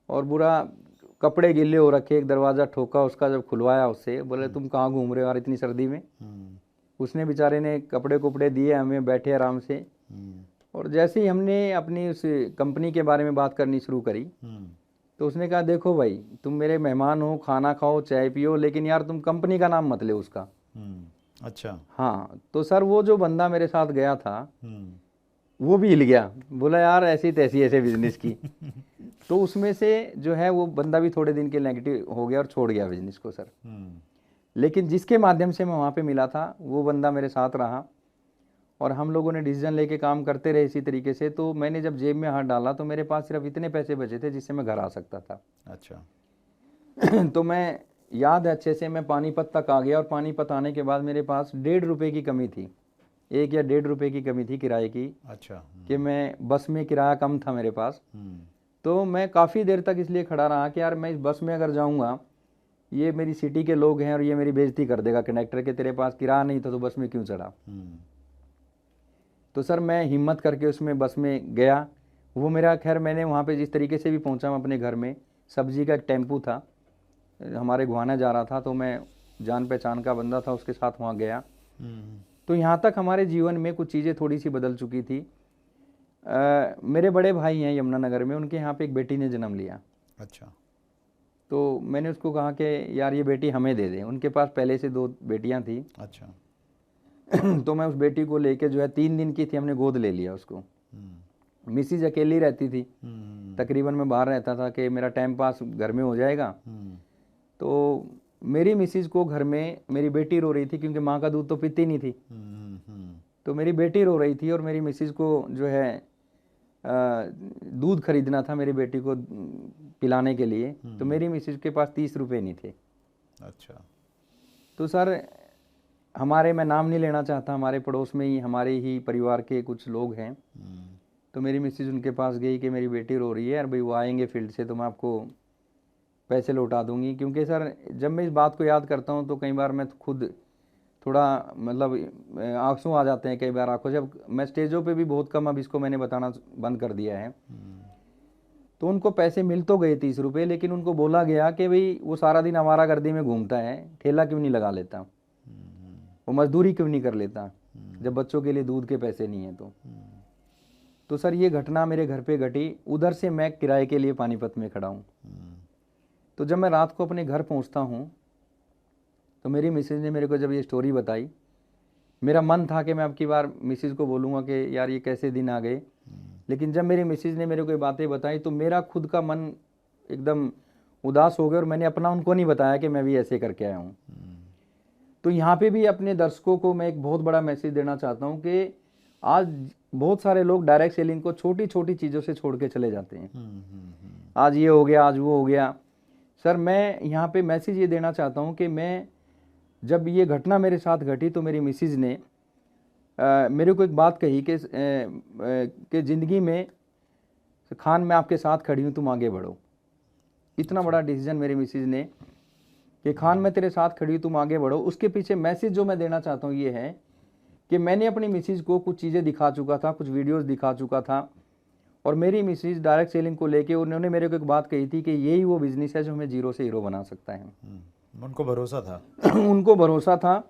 और बुरा कपड़े गिले हो रखे। एक दरवाज़ा ठोका, उसका जब खुलवाया उससे, बोले तुम कहाँ घूम रहे हो यार इतनी सर्दी में। उसने बेचारे ने कपड़े दिए हमें, बैठे आराम से। और जैसे ही हमने अपनी उस कंपनी के बारे में बात करनी शुरू करी, तो उसने कहा देखो भाई तुम मेरे मेहमान हो, खाना खाओ, चाय पियो, लेकिन यार तुम कंपनी का नाम मत ले उसका। अच्छा। हाँ। तो सर वो जो बंदा मेरे साथ गया था वो भी हिल गया, बोला यार ऐसी तैसी ऐसे बिजनेस की। तो उसमें से जो है वो बंदा भी थोड़े दिन के नेगेटिव हो गया और छोड़ गया बिजनेस को सर। लेकिन जिसके माध्यम से मैं वहाँ पे मिला था वो बंदा मेरे साथ रहा और हम लोगों ने डिसीजन लेके काम करते रहे इसी तरीके से। तो मैंने जब जेब में हाथ डाला तो मेरे पास सिर्फ इतने पैसे बचे थे जिससे मैं घर आ सकता था। अच्छा। तो मैं याद है अच्छे से, मैं पानीपत तक आ गया और पानीपत आने के बाद मेरे पास 1.5 रुपये की कमी थी, 1 या 1.5 रुपये की कमी थी किराए की। अच्छा। कि मैं बस में किराया कम था मेरे पास। तो मैं काफ़ी देर तक इसलिए खड़ा रहा कि यार मैं इस बस में अगर जाऊंगा, ये मेरी सिटी के लोग हैं और ये मेरी बेइज्जती कर देगा कंडक्टर के, तेरे पास किराया नहीं था तो बस में क्यों चढ़ा। तो सर मैं हिम्मत करके उसमें बस में गया। वो मेरा, खैर मैंने वहाँ पे जिस तरीके से भी पहुँचा, मैं अपने घर में, सब्जी का एक टेम्पू था हमारे गुहाना जा रहा था, तो मैं जान पहचान का बंदा था, उसके साथ वहाँ गया। तो यहाँ तक हमारे जीवन में कुछ चीज़ें थोड़ी सी बदल चुकी थी। मेरे बड़े भाई हैं यमुनानगर में, उनके यहाँ पे एक बेटी ने जन्म लिया। अच्छा। तो मैंने उसको कहा कि यार ये बेटी हमें दे दे। उनके पास पहले से 2 बेटियां थी। अच्छा। तो मैं उस बेटी को लेके जो है 3 दिन की थी, हमने गोद ले लिया उसको। मिसिज अकेली रहती थी, तकरीबन मैं बाहर रहता था कि मेरा टाइम पास घर में हो जाएगा। तो मेरी मिसिज को घर में मेरी बेटी रो रही थी, क्योंकि माँ का दूध तो पीती नहीं थी। तो मेरी बेटी रो रही थी और मेरी मिसिज को जो है दूध खरीदना था मेरी बेटी को पिलाने के लिए। तो मेरी मिसिज के पास 30 रुपये नहीं थे। अच्छा। तो सर हमारे, मैं नाम नहीं लेना चाहता, हमारे पड़ोस में ही हमारे ही परिवार के कुछ लोग हैं। तो मेरी मिसिज उनके पास गई कि मेरी बेटी रो रही है, यार भाई वो आएंगे फील्ड से तो मैं आपको पैसे लौटा दूंगी। क्योंकि सर जब मैं इस बात को याद करता हूँ तो कई बार मैं खुद थोड़ा मतलब आंसू आ जाते हैं कई बार आंखों। जब मैं स्टेजों पे भी बहुत कम, अब इसको मैंने बताना बंद कर दिया है। तो उनको पैसे मिल तो गए 30 रुपये, लेकिन उनको बोला गया कि भाई वो सारा दिन आवारागर्दी में घूमता है, ठेला क्यों नहीं लगा लेता, वो मजदूरी क्यों नहीं कर लेता। जब बच्चों के लिए दूध के पैसे नहीं हैं तो सर ये घटना मेरे घर पे घटी। उधर से मैं किराए के लिए पानीपत में खड़ा हूँ। तो जब मैं रात को अपने घर पहुँचता हूँ तो मेरी मिसेज ने मेरे को जब ये स्टोरी बताई, मेरा मन था कि मैं अब की बार मिसेज को बोलूँगा कि यार ये कैसे दिन आ गए, लेकिन जब मेरी मिसेज ने मेरे को ये बातें बताई तो मेरा खुद का मन एकदम उदास हो गया और मैंने अपना उनको नहीं बताया कि मैं भी ऐसे करके आया हूँ। तो यहाँ पे भी अपने दर्शकों को मैं एक बहुत बड़ा मैसेज देना चाहता हूँ कि आज बहुत सारे लोग डायरेक्ट सेलिंग को छोटी छोटी चीज़ों से छोड़ के चले जाते हैं। आज ये हो गया, आज वो हो गया। सर मैं यहाँ पे मैसेज ये देना चाहता हूँ कि मैं जब ये घटना मेरे साथ घटी तो मेरी मिसेज ने मेरे को एक बात कही कि ज़िंदगी में खान मैं आपके साथ खड़ी हूँ, तुम आगे बढ़ो। इतना बड़ा डिसीजन मेरी मिसेज ने कि खान मैं तेरे साथ खड़ी हूँ, तुम आगे बढ़ो। उसके पीछे मैसेज जो मैं देना चाहता हूँ ये है कि मैंने अपनी मिसेज को कुछ चीज़ें दिखा चुका था, कुछ वीडियोस दिखा चुका था, और मेरी मिसेज डायरेक्ट सेलिंग को लेके उन्होंने मेरे को एक बात कही थी कि यही वो बिज़नेस है जो हमें जीरो से हीरो बना सकता है। उनको भरोसा था। उनको भरोसा था।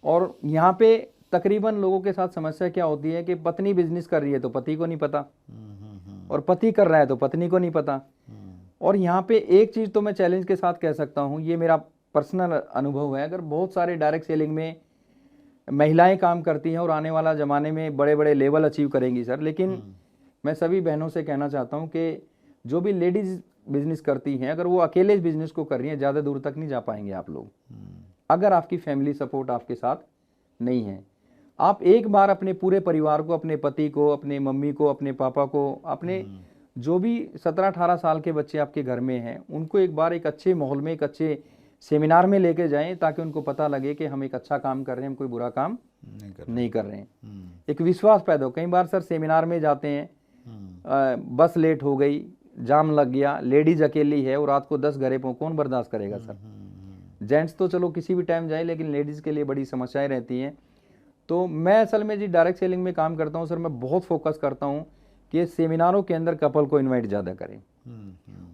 और यहाँ पे तकरीबन लोगों के साथ समस्या क्या होती है कि पत्नी बिजनेस कर रही है तो पति को नहीं पता, और पति कर रहा है तो पत्नी को नहीं पता। और यहाँ पे एक चीज़ तो मैं चैलेंज के साथ कह सकता हूँ, ये मेरा पर्सनल अनुभव है, अगर बहुत सारे डायरेक्ट सेलिंग में महिलाएं काम करती हैं और आने वाला ज़माने में बड़े बड़े लेवल अचीव करेंगी सर, लेकिन मैं सभी बहनों से कहना चाहता हूँ कि जो भी लेडीज़ बिजनेस करती हैं, अगर वो अकेले इस बिजनेस को कर रही हैं, ज़्यादा दूर तक नहीं जा पाएंगे आप लोग, अगर आपकी फैमिली सपोर्ट आपके साथ नहीं है। आप एक बार अपने पूरे परिवार को, अपने पति को, अपने मम्मी को, अपने पापा को, अपने जो भी 17-18 साल के बच्चे आपके घर में हैं, उनको एक बार एक अच्छे माहौल में, एक अच्छे सेमिनार में लेके जाएं, ताकि उनको पता लगे कि हम एक अच्छा काम कर रहे हैं, हम कोई बुरा काम नहीं कर रहे हैं। एक विश्वास पैदा हो। कई बार सर सेमिनार में जाते हैं, बस लेट हो गई, जाम लग गया, लेडीज अकेली है और रात को 10 घरे पर कौन बर्दाश्त करेगा सर। जेंट्स तो चलो किसी भी टाइम जाए, लेकिन लेडीज़ के लिए बड़ी समस्याएं रहती हैं। तो मैं असल में जी डायरेक्ट सेलिंग में काम करता हूँ सर, मैं बहुत फोकस करता हूँ कि सेमिनारों के अंदर कपल को इनवाइट ज़्यादा करें।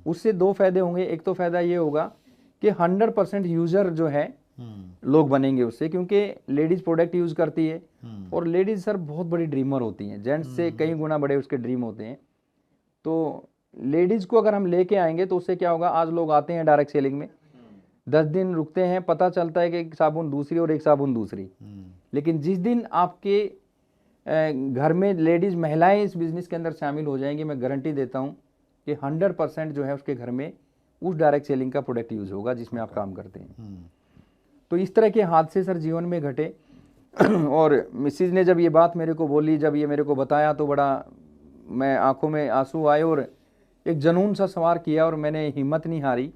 उससे दो फायदे होंगे। एक तो फायदा ये होगा कि 100% यूज़र जो है लोग बनेंगे उससे, क्योंकि लेडीज़ प्रोडक्ट यूज़ करती है, और लेडीज़ सर बहुत बड़ी ड्रीमर होती हैं, जेंट्स से कई गुना बड़े उसके ड्रीम होते हैं। तो लेडीज़ को अगर हम लेके आएंगे तो उससे क्या होगा, आज लोग आते हैं डायरेक्ट सेलिंग में, 10 दिन रुकते हैं, पता चलता है कि एक साबुन दूसरी और एक साबुन दूसरी। लेकिन जिस दिन आपके घर में लेडीज़ महिलाएं इस बिज़नेस के अंदर शामिल हो जाएंगी, मैं गारंटी देता हूं कि 100% जो है उसके घर में उस डायरेक्ट सेलिंग का प्रोडक्ट यूज़ होगा जिसमें आप काम करते हैं। तो इस तरह के हादसे सर जीवन में घटे। और मिसेज ने जब ये बात मेरे को बोली, जब ये मेरे को बताया, तो बड़ा मैं आंखों में आंसू आए और एक जुनून सा सवार किया, और मैंने हिम्मत नहीं हारी।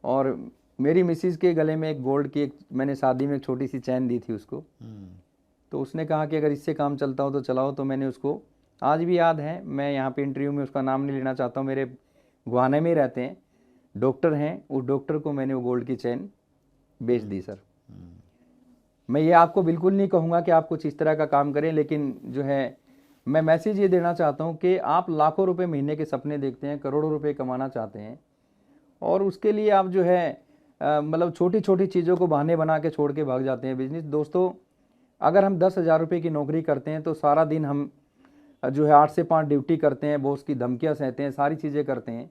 और मेरी मिसेज के गले में एक गोल्ड की मैंने शादी में एक छोटी सी चैन दी थी उसको। तो उसने कहा कि अगर इससे काम चलता हो तो चलाओ। तो मैंने उसको, आज भी याद है, मैं यहाँ पे इंटरव्यू में उसका नाम नहीं लेना चाहता हूँ, मेरे गुहाने में ही रहते हैं, डॉक्टर हैं, उस डॉक्टर को मैंने वो गोल्ड की चैन बेच दी सर। मैं ये आपको बिल्कुल नहीं कहूँगा कि आप कुछ इस तरह का काम करें, लेकिन जो है मैं मैसेज ये देना चाहता हूँ कि आप लाखों रुपए महीने के सपने देखते हैं, करोड़ों रुपए कमाना चाहते हैं, और उसके लिए आप जो है मतलब छोटी छोटी चीज़ों को बहाने बना के छोड़ के भाग जाते हैं बिजनेस। दोस्तों, अगर हम 10,000 रुपये की नौकरी करते हैं तो सारा दिन हम जो है 8 से 5 ड्यूटी करते हैं, बॉस की धमकियाँ सहते हैं, सारी चीज़ें करते हैं।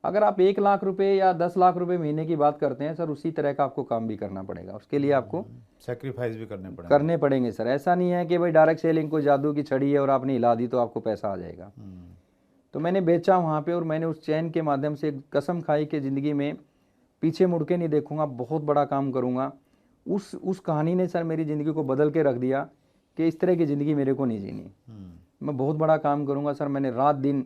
अगर आप 1 लाख रुपए या 10 लाख रुपए महीने की बात करते हैं सर, उसी तरह का आपको काम भी करना पड़ेगा, उसके लिए आपको सेक्रीफाइस भी करने पड़ेंगे सर। ऐसा नहीं है कि भाई डायरेक्ट सेलिंग को जादू की छड़ी है और आपने हिला दी तो आपको पैसा आ जाएगा। तो मैंने बेचा वहाँ पे, और मैंने उस चैन के माध्यम से कसम खाई कि ज़िंदगी में पीछे मुड़ के नहीं देखूँगा, बहुत बड़ा काम करूँगा। उस कहानी ने सर मेरी ज़िंदगी को बदल के रख दिया कि इस तरह की ज़िंदगी मेरे को नहीं जीनी, मैं बहुत बड़ा काम करूँगा सर। मैंने रात दिन,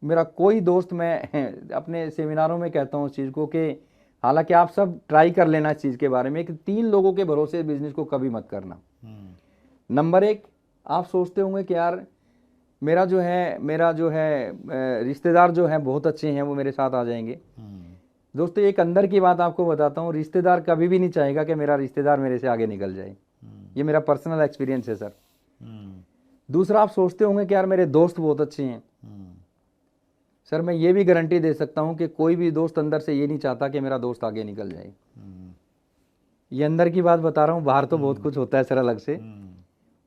मेरा कोई दोस्त, मैं अपने सेमिनारों में कहता हूँ उस चीज़ को कि हालांकि आप सब ट्राई कर लेना इस चीज़ के बारे में कि 3 लोगों के भरोसे बिजनेस को कभी मत करना। नंबर 1, आप सोचते होंगे कि यार मेरा जो है रिश्तेदार जो है बहुत अच्छे हैं, वो मेरे साथ आ जाएंगे। दोस्तों, एक अंदर की बात आपको बताता हूँ, रिश्तेदार कभी भी नहीं चाहेगा कि मेरा रिश्तेदार मेरे से आगे निकल जाए। ये मेरा पर्सनल एक्सपीरियंस है सर। दूसरा, आप सोचते होंगे कि यार मेरे दोस्त बहुत अच्छे हैं। सर मैं ये भी गारंटी दे सकता हूँ कि कोई भी दोस्त अंदर से ये नहीं चाहता कि मेरा दोस्त आगे निकल जाए। ये अंदर की बात बता रहा हूँ, बाहर तो बहुत कुछ होता है सर अलग से।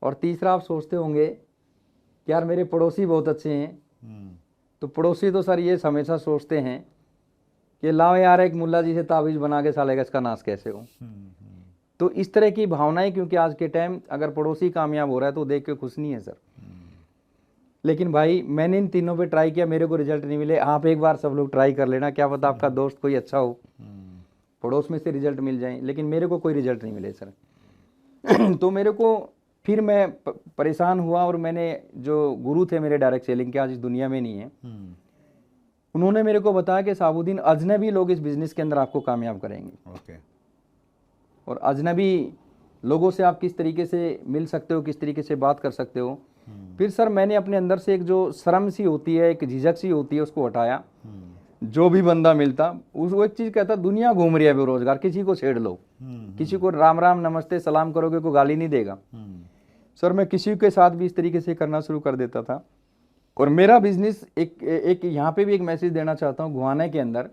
और तीसरा, आप सोचते होंगे कि यार मेरे पड़ोसी बहुत अच्छे हैं। तो पड़ोसी तो सर ये हमेशा सोचते हैं कि लाओ यार एक मुल्ला जी से ताबीज़ बना के साले का इसका नाश कैसे हो। तो इस तरह की भावनाएं, क्योंकि आज के टाइम अगर पड़ोसी कामयाब हो रहा है तो देख के खुश नहीं है सर। लेकिन भाई मैंने इन तीनों पे ट्राई किया, मेरे को रिजल्ट नहीं मिले। आप एक बार सब लोग ट्राई कर लेना, क्या पता आपका दोस्त कोई अच्छा हो, पड़ोस में से रिजल्ट मिल जाए। लेकिन मेरे को कोई रिजल्ट नहीं मिले सर। तो मेरे को फिर मैं परेशान हुआ, और मैंने जो गुरु थे मेरे डायरेक्ट सेलिंग के, आज इस दुनिया में नहीं है, उन्होंने मेरे को बताया कि साबुद्दीन, अजनबी लोग इस बिजनेस के अंदर आपको कामयाब करेंगे। और अजनबी लोगों से आप किस तरीके से मिल सकते हो, किस तरीके से बात कर सकते हो। फिर सर मैंने अपने अंदर से एक जो शर्म सी होती है, एक झिझक सी होती है, उसको हटाया। जो भी बंदा मिलता वो एक चीज कहता, दुनिया घूम रही है बेरोजगार, किसी को छेड़ लो, किसी को राम राम नमस्ते सलाम करोगे कोई गाली नहीं देगा। सर मैं किसी के साथ भी इस तरीके से करना शुरू कर देता था। और मेरा बिजनेस एक यहाँ पे भी एक मैसेज देना चाहता हूँ, गुहाना के अंदर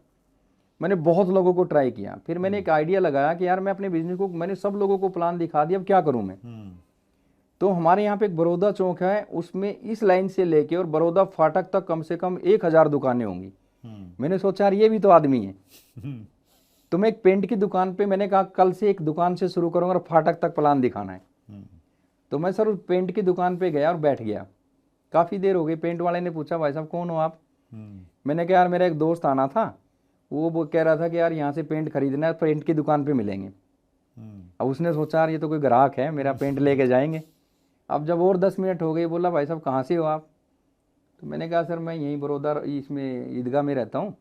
मैंने बहुत लोगों को ट्राई किया। फिर मैंने एक आइडिया लगाया कि यार मैं अपने बिजनेस को, मैंने सब लोगों को प्लान दिखा दिया, अब क्या करूँ मैं। तो हमारे यहाँ पे एक बड़ौदा चौक है, उसमें इस लाइन से लेके और बड़ौदा फाटक तक कम से कम 1000 दुकानें होंगी। मैंने सोचा यार ये भी तो आदमी है। तो मैं एक पेंट की दुकान पे, मैंने कहा कल से एक दुकान से शुरू करूंगा और फाटक तक प्लान दिखाना है। तो मैं सर उस पेंट की दुकान पे गया और बैठ गया। काफ़ी देर हो गई। पेंट वाले ने पूछा भाई साहब कौन हो आप। मैंने कहा यार मेरा एक दोस्त आना था, वो कह रहा था कि यार यहाँ से पेंट खरीदना है, पेंट की दुकान पे मिलेंगे। अब उसने सोचा यार ये तो कोई ग्राहक है, मेरा पेंट लेके जाएंगे। अब जब और 10 मिनट हो गए, बोला भाई साहब कहाँ से हो आप। तो मैंने कहा सर मैं यहीं बड़ौदा इसमें ईदगाह में रहता हूँ।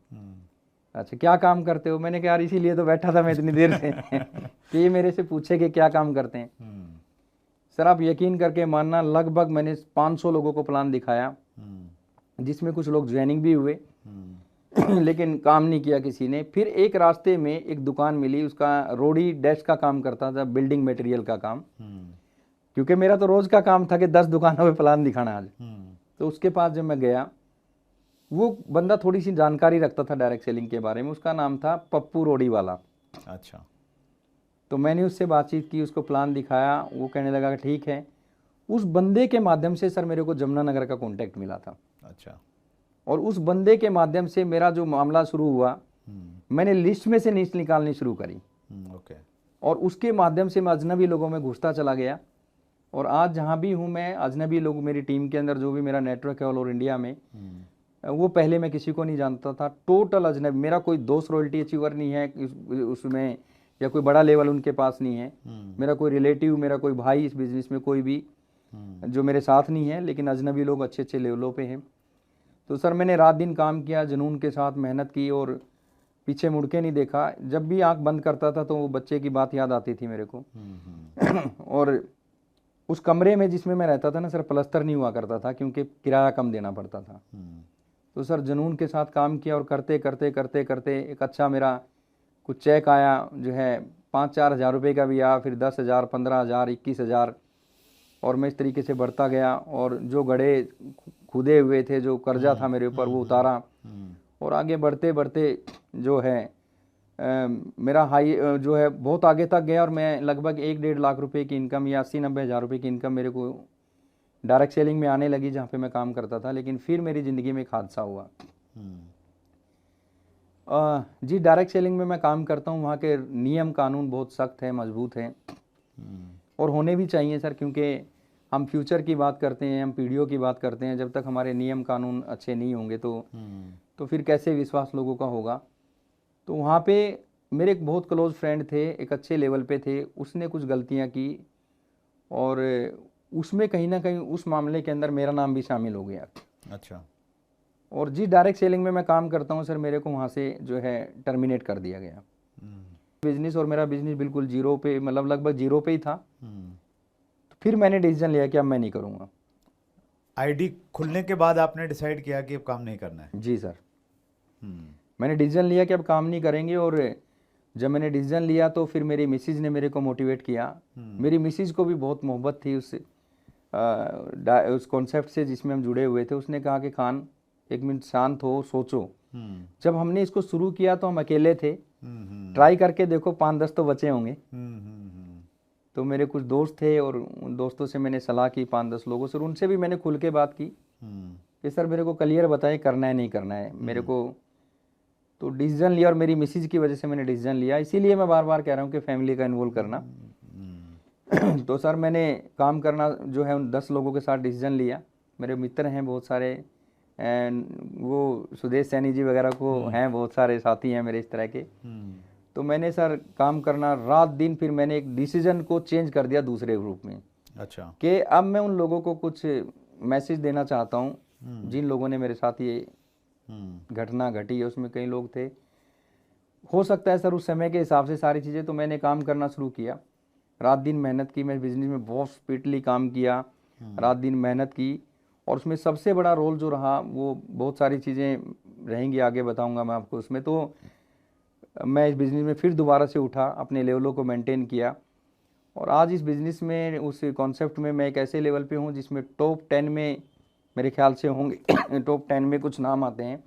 अच्छा क्या काम करते हो। मैंने कहा यार इसीलिए तो बैठा था मैं इतनी देर से कि ये मेरे से पूछे कि क्या काम करते हैं। सर आप यकीन करके मानना, लगभग मैंने 500 लोगों को प्लान दिखाया, जिसमें कुछ लोग ज्वाइनिंग भी हुए लेकिन काम नहीं किया किसी ने। फिर एक रास्ते में एक दुकान मिली, उसका रोडी डैश का काम करता था, बिल्डिंग मटेरियल का काम। क्योंकि मेरा तो रोज का काम था कि 10 दुकानों पे प्लान दिखाना आज। तो उसके पास जब मैं गया, वो बंदा थोड़ी सी जानकारी रखता था डायरेक्ट सेलिंग के बारे में, उसका नाम था पप्पू रोडी वाला। अच्छा। तो मैंने उससे बातचीत की, उसको प्लान दिखाया, वो कहने लगा कि ठीक है। उस बंदे के माध्यम से सर मेरे को जमुनानगर का कॉन्टैक्ट मिला था। अच्छा। और उस बंदे के माध्यम से मेरा जो मामला शुरू हुआ, मैंने लिस्ट में से लिस्ट निकालनी शुरू करी। ओके। और उसके माध्यम से मैं अजनबी लोगों में घुसता चला गया। और आज जहाँ भी हूँ मैं, अजनबी लोग मेरी टीम के अंदर, जो भी मेरा नेटवर्क है ऑल ओवर इंडिया में, वो पहले मैं किसी को नहीं जानता था, टोटल अजनबी। मेरा कोई दोस्त रॉयल्टी अचीवर नहीं है उसमें, या कोई बड़ा लेवल उनके पास नहीं है। मेरा कोई रिलेटिव, मेरा कोई भाई इस बिज़नेस में कोई भी जो मेरे साथ नहीं है, लेकिन अजनबी लोग अच्छे अच्छे लेवलों पे हैं। तो सर मैंने रात दिन काम किया, जुनून के साथ मेहनत की, और पीछे मुड़ के नहीं देखा। जब भी आंख बंद करता था तो वो बच्चे की बात याद आती थी मेरे को। और उस कमरे में जिसमें मैं रहता था ना सर, प्लस्तर नहीं हुआ करता था, क्योंकि किराया कम देना पड़ता था। तो सर जुनून के साथ काम किया, और करते करते करते करते एक अच्छा मेरा कुछ चेक आया, जो है 5-4 हज़ार रुपये का भी आया, फिर 10,000, 15,000, 21,000। और मैं इस तरीके से बढ़ता गया, और जो गड्ढे खुदे हुए थे, जो कर्जा था मेरे ऊपर, वो उतारा। और आगे बढ़ते बढ़ते जो है मेरा हाई जो है बहुत आगे तक गया, और मैं लगभग 1-1.5 लाख रुपए की इनकम, या 80-90 हज़ार रुपये की इनकम मेरे को डायरेक्ट सेलिंग में आने लगी, जहाँ पे मैं काम करता था। लेकिन फिर मेरी ज़िंदगी में एक हादसा हुआ। जी, डायरेक्ट सेलिंग में मैं काम करता हूँ, वहाँ के नियम कानून बहुत सख्त है, मजबूत है, और होने भी चाहिए सर, क्योंकि हम फ्यूचर की बात करते हैं, हम पीढ़ियों की बात करते हैं। जब तक हमारे नियम कानून अच्छे नहीं होंगे तो फिर कैसे विश्वास लोगों का होगा। तो वहाँ पे मेरे एक बहुत क्लोज फ्रेंड थे, एक अच्छे लेवल पे थे, उसने कुछ गलतियाँ की, और उसमें कहीं ना कहीं उस मामले के अंदर मेरा नाम भी शामिल हो गया। अच्छा। और जी, डायरेक्ट सेलिंग में मैं काम करता हूँ सर, मेरे को वहाँ से जो है टर्मिनेट कर दिया गया बिजनेस। और मेरा बिजनेस बिल्कुल जीरो पे, मतलब लगभग जीरो पे ही था। तो फिर मैंने डिसीजन लिया कि अब मैं नहीं करूँगा। आईडी खुलने के बाद आपने डिसाइड किया कि अब काम नहीं करना है। जी सर, मैंने डिसीजन लिया कि अब काम नहीं करेंगे। और जब मैंने डिसीजन लिया तो फिर मेरी मिसिज ने मेरे को मोटिवेट किया। मेरी मिसिज को भी बहुत मोहब्बत थी उस कॉन्सेप्ट से जिसमें हम जुड़े हुए थे। उसने कहा कि खान, एक मिनट शांत हो, सोचो। जब हमने इसको शुरू किया तो हम अकेले थे, ट्राई करके देखो, 5-10 तो बचे होंगे। तो मेरे कुछ दोस्त थे और उन दोस्तों से मैंने सलाह की 5-10 लोगों से, और उनसे भी मैंने खुल के बात की कि सर मेरे को क्लियर बताएं करना है नहीं करना है मेरे को। तो डिसीजन लिया, और मेरी मिसेज की वजह से मैंने डिसीजन लिया। इसीलिए मैं बार बार कह रहा हूँ कि फैमिली का इन्वॉल्व करना। तो सर मैंने काम करना जो है उन 10 लोगों के साथ डिसीजन लिया। मेरे मित्र हैं बहुत सारे, वो सुदेश सैनी जी वगैरह को हैं, बहुत सारे साथी हैं मेरे इस तरह के। तो मैंने सर काम करना रात दिन, फिर मैंने एक डिसीजन को चेंज कर दिया दूसरे ग्रुप में। अच्छा। कि अब मैं उन लोगों को कुछ मैसेज देना चाहता हूँ जिन लोगों ने मेरे साथ ये घटना घटी है। उसमें कई लोग थे, हो सकता है सर उस समय के हिसाब से सारी चीज़ें। तो मैंने काम करना शुरू किया, रात दिन मेहनत की। मैं बिजनेस में बहुत स्पीडली काम किया, रात दिन मेहनत की। और उसमें सबसे बड़ा रोल जो रहा, वो बहुत सारी चीज़ें रहेंगी, आगे बताऊंगा मैं आपको उसमें। तो मैं इस बिज़नेस में फिर दोबारा से उठा, अपने लेवलों को मेंटेन किया, और आज इस बिज़नेस में, उस कॉन्सेप्ट में मैं एक ऐसे लेवल पे हूँ जिसमें टॉप 10 में मेरे ख्याल से होंगे। टॉप 10 में कुछ नाम आते हैं,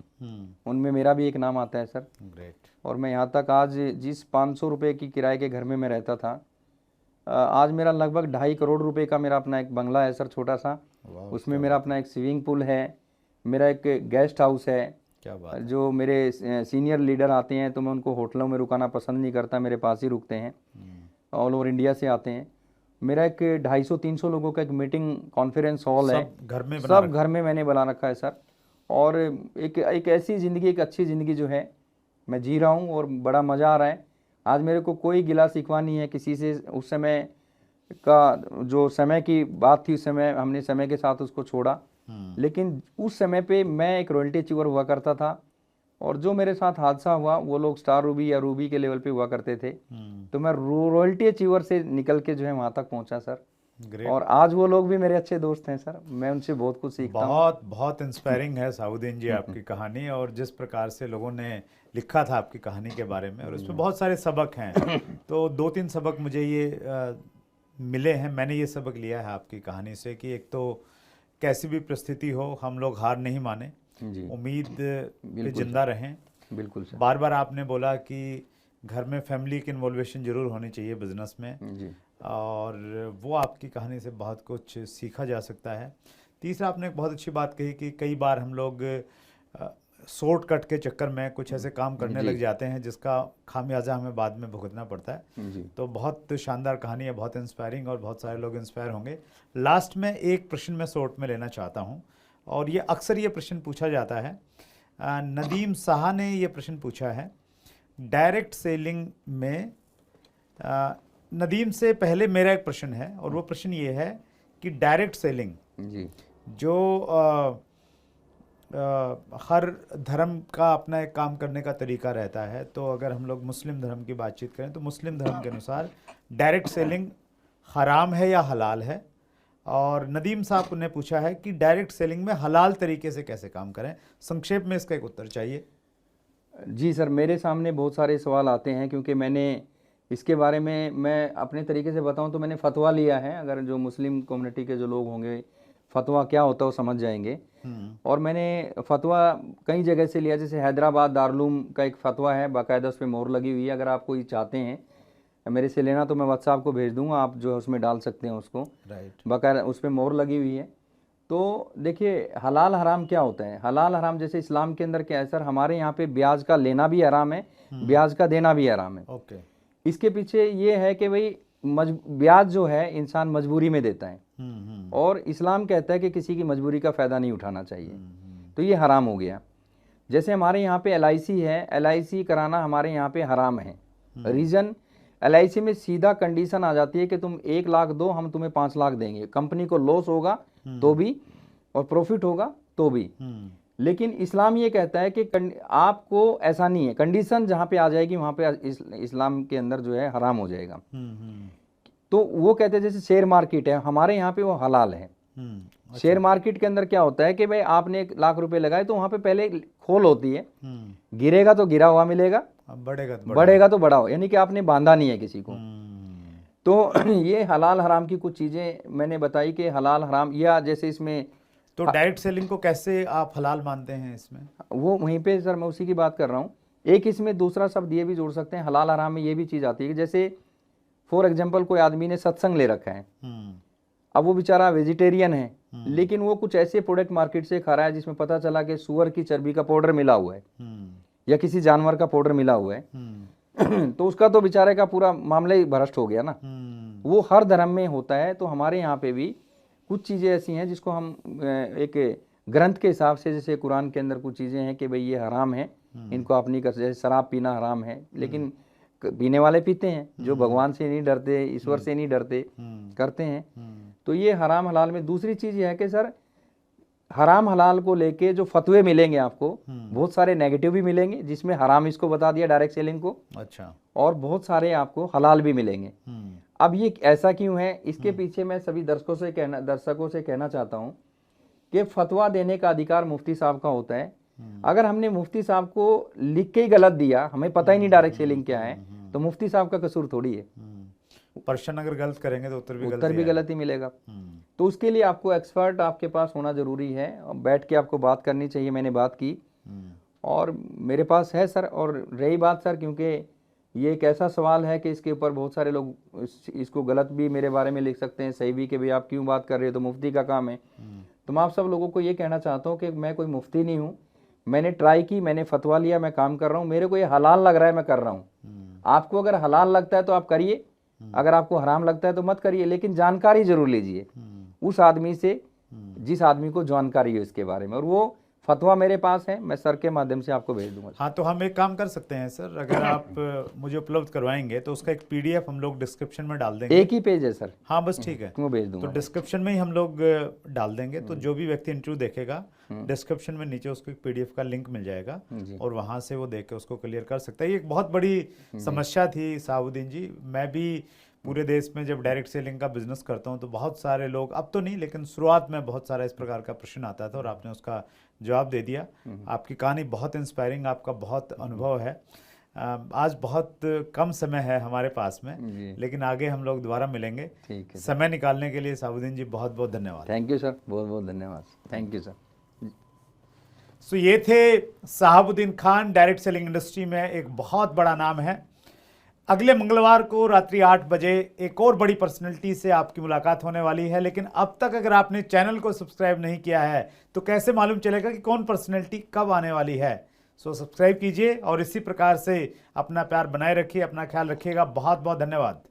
उनमें मेरा भी एक नाम आता है सर। ग्रेट। और मैं यहाँ तक आज जिस 500 रुपये की किराए के घर में मैं रहता था, आज मेरा लगभग 2.5 करोड़ रुपए का मेरा अपना एक बंगला है सर, छोटा सा। उसमें मेरा अपना एक स्विमिंग पूल है, मेरा एक गेस्ट हाउस है। क्या बात। जो मेरे सीनियर लीडर आते हैं तो मैं उनको होटलों में रुकाना पसंद नहीं करता, मेरे पास ही रुकते हैं। ऑल ओवर इंडिया से आते हैं। मेरा एक 250-300 लोगों का एक मीटिंग कॉन्फ्रेंस हॉल है, सब घर में मैंने बना रखा है सर। और एक ऐसी ज़िंदगी, एक अच्छी ज़िंदगी जो है मैं जी रहा हूँ, और बड़ा मज़ा आ रहा है। आज मेरे को कोई गिला शिकवा नहीं है किसी से। उस समय का जो समय की बात थी, उस समय हमने समय के साथ उसको छोड़ा, लेकिन उस समय पे मैं एक रॉयल्टी अचीवर हुआ करता था। और जो मेरे साथ हादसा हुआ, वो लोग स्टार रूबी या रूबी के लेवल पे हुआ करते थे। तो मैं रॉयल्टी अचीवर से निकल के जो है वहाँ तक पहुँचा सर। और आज वो लोग भी मेरे अच्छे दोस्त हैं सर, मैं उनसे बहुत कुछ सीखता हूँ। बहुत इंस्पायरिंग है साउद्दीन जी आपकी कहानी, और जिस प्रकार से लोगों ने लिखा था आपकी कहानी के बारे में, और उसमें बहुत सारे सबक हैं। तो 2-3 सबक मुझे ये मिले हैं, मैंने ये सबक लिया है आपकी कहानी से, कि एक तो कैसी भी परिस्थिति हो हम लोग हार नहीं माने, उम्मीद पे जिंदा रहें। बिल्कुल सर। बार बार आपने बोला कि घर में फैमिली की इन्वॉल्वेशन जरूर होनी चाहिए बिजनेस में जी। और वो आपकी कहानी से बहुत कुछ सीखा जा सकता है। तीसरा, आपने एक बहुत अच्छी बात कही कि कई बार हम लोग शॉर्टकट के चक्कर में कुछ ऐसे काम करने लग जाते हैं जिसका खामियाजा हमें बाद में भुगतना पड़ता है जी। तो बहुत शानदार कहानी है, बहुत इंस्पायरिंग, और बहुत सारे लोग इंस्पायर होंगे। लास्ट में एक प्रश्न मैं शॉर्ट में लेना चाहता हूँ, और ये अक्सर ये प्रश्न पूछा जाता है। नदीम साहा ने ये प्रश्न पूछा है, डायरेक्ट सेलिंग में नदीम से पहले मेरा एक प्रश्न है, और वो प्रश्न ये है कि डायरेक्ट सेलिंग जी, जो हर धर्म का अपना एक काम करने का तरीका रहता है। तो अगर हम लोग मुस्लिम धर्म की बातचीत करें तो मुस्लिम धर्म के अनुसार डायरेक्ट सेलिंग हराम है या हलाल है? और नदीम साहब ने पूछा है कि डायरेक्ट सेलिंग में हलाल तरीके से कैसे काम करें। संक्षेप में इसका एक उत्तर चाहिए। जी सर, मेरे सामने बहुत सारे सवाल आते हैं, क्योंकि मैंने इसके बारे में, मैं अपने तरीके से बताऊं तो मैंने फतवा लिया है। अगर जो मुस्लिम कम्युनिटी के जो लोग होंगे, फतवा क्या होता है वो समझ जाएंगे। और मैंने फतवा कई जगह से लिया, जैसे हैदराबाद दारुलूम का एक फतवा है, बाकायदा उस पर मोहर लगी हुई है। अगर आप कोई चाहते हैं मेरे से लेना तो मैं व्हाट्सएप को भेज दूंगा, आप जो है उसमें डाल सकते हैं उसको। बाकायदा उस पर मोहर लगी हुई है। तो देखिए, हलाल हराम क्या होता है। हलाल हराम जैसे इस्लाम के अंदर क्या है सर, हमारे यहाँ पे ब्याज का लेना भी हराम है, ब्याज का देना भी हराम है। इसके पीछे ये है कि भाई ब्याज जो है इंसान मजबूरी में देता है, और इस्लाम कहता है कि किसी की मजबूरी का फ़ायदा नहीं उठाना चाहिए। तो ये हराम हो गया। जैसे हमारे यहाँ पे LIC है, LIC कराना हमारे यहाँ पे हराम है। रीज़न, LIC में सीधा कंडीशन आ जाती है कि तुम 1 लाख दो, हम तुम्हें 5 लाख देंगे। कंपनी को लॉस होगा तो भी और प्रॉफिट होगा तो भी। लेकिन इस्लाम ये कहता है कि आपको ऐसा नहीं है, कंडीशन जहाँ पे आ जाएगी वहाँ पे इस्लाम के अंदर जो है हराम हो जाएगा। तो वो कहते हैं जैसे शेयर मार्केट है, हमारे यहाँ पे वो हलाल है। शेयर मार्केट के अंदर क्या होता है कि भाई आपने 1 लाख रुपए लगाए तो वहाँ पे पहले खोल होती है, गिरेगा तो गिरा हुआ मिलेगा, बढ़ेगा तो बढ़ा हो, यानी कि आपने बांधा नहीं है किसी को। तो ये हलाल हराम की कुछ चीज़ें मैंने बताई कि हलाल हराम, या जैसे इसमें तो डायरेक्ट सेलिंग को कैसे आप हलाल मानते हैं इसमें? वो वहीं पे सर मैं उसी की बात कर रहा हूँ एक इसमें दूसरा शब्द ये भी जोड़ सकते हैं, हलाल हराम में ये भी चीज़ आती है कि जैसे फॉर एग्जाम्पल कोई आदमी ने सत्संग ले रखा है, अब वो बेचारा वेजिटेरियन है, लेकिन वो कुछ ऐसे प्रोडक्ट मार्केट से खा रहा है जिसमें पता चला कि सुअर की चर्बी का पाउडर मिला हुआ है या किसी जानवर का पाउडर मिला हुआ है तो उसका तो बेचारे का पूरा मामला ही भ्रष्ट हो गया ना। वो हर धर्म में होता है। तो हमारे यहाँ पे भी कुछ चीज़ें ऐसी हैं जिसको हम एक ग्रंथ के हिसाब से, जैसे कुरान के अंदर कुछ चीज़ें हैं कि भाई ये हराम है, इनको आप नहीं कर सकते। जैसे शराब पीना हराम है, लेकिन पीने वाले पीते हैं, जो भगवान से नहीं डरते, ईश्वर से नहीं डरते, करते हैं। तो ये हराम हलाल में दूसरी चीज़ ये है कि सर हराम हलाल को लेके जो फतवे मिलेंगे आपको, बहुत सारे नेगेटिव भी मिलेंगे जिसमें हराम इसको बता दिया डायरेक्ट सेलिंग को, अच्छा, और बहुत सारे आपको हलाल भी मिलेंगे। अब ये ऐसा क्यों है, इसके पीछे मैं सभी दर्शकों से कहना चाहता हूँ कि फतवा देने का अधिकार मुफ्ती साहब का होता है। अगर हमने मुफ्ती साहब को लिख के ही गलत दिया, हमें पता ही नहीं डायरेक्ट सेलिंग क्या है, तो मुफ्ती साहब का कसूर थोड़ी है। प्रश्न अगर गलत करेंगे तो उत्तर भी गलत ही मिलेगा। तो उसके लिए आपको एक्सपर्ट आपके पास होना जरूरी है, बैठ के आपको बात करनी चाहिए। मैंने बात की और मेरे पास है सर। और रही बात सर, क्योंकि ये एक ऐसा सवाल है कि इसके ऊपर बहुत सारे लोग इसको गलत भी मेरे बारे में लिख सकते हैं, सही भी, कि भाई आप क्यों बात कर रहे हो, तो मुफ्ती का काम है। तो मैं आप सब लोगों को ये कहना चाहता हूँ कि मैं कोई मुफ्ती नहीं हूँ। मैंने ट्राई की, मैंने फतवा लिया, मैं काम कर रहा हूँ, मेरे को ये हलाल लग रहा है, मैं कर रहा हूँ। आपको अगर हलाल लगता है तो आप करिए, अगर आपको हराम लगता है तो मत करिए, लेकिन जानकारी जरूर लीजिए उस आदमी से जिस आदमी को जानकारी है इसके बारे में। और वो फतवा मेरे पास है, मैं सर के माध्यम से आपको भेज दूंगा। हाँ, तो हम एक काम कर सकते हैं सर, अगर आप मुझे उपलब्ध करवाएंगे तो उसका एक पीडीएफ हम लोग डिस्क्रिप्शन में डाल देंगे। एक ही पेज है सर। हाँ बस ठीक है, वो भेज दूंगा। तो डिस्क्रिप्शन में ही हम लोग डाल देंगे। तो जो भी व्यक्ति इंटरव्यू देखेगा, डिस्क्रिप्शन में नीचे उसको एक पीडीएफ का लिंक मिल जाएगा और वहां से वो देख के उसको क्लियर कर सकता है। ये एक बहुत बड़ी समस्या थी साहुद्दीन जी। मैं भी पूरे देश में जब डायरेक्ट सेलिंग का बिजनेस करता हूं तो बहुत सारे लोग, अब तो नहीं लेकिन शुरुआत में बहुत सारा इस प्रकार का प्रश्न आता था और आपने उसका जवाब दे दिया। आपकी कहानी बहुत इंस्पायरिंग, आपका बहुत अनुभव है। आज बहुत कम समय है हमारे पास में, लेकिन आगे हम लोग दोबारा मिलेंगे। समय निकालने के लिए साहुद्दीन जी बहुत बहुत धन्यवाद। थैंक यू सर, बहुत बहुत धन्यवाद। Thank you sir. सो ये थे Sahabuddin Khan, direct selling industry में एक बहुत बड़ा नाम है। अगले मंगलवार को रात्रि 8 बजे एक और बड़ी पर्सनैलिटी से आपकी मुलाकात होने वाली है। लेकिन अब तक अगर आपने चैनल को सब्सक्राइब नहीं किया है तो कैसे मालूम चलेगा कि कौन पर्सनैलिटी कब आने वाली है। सो सब्सक्राइब कीजिए और इसी प्रकार से अपना प्यार बनाए रखिए, अपना ख्याल रखिएगा। बहुत बहुत धन्यवाद।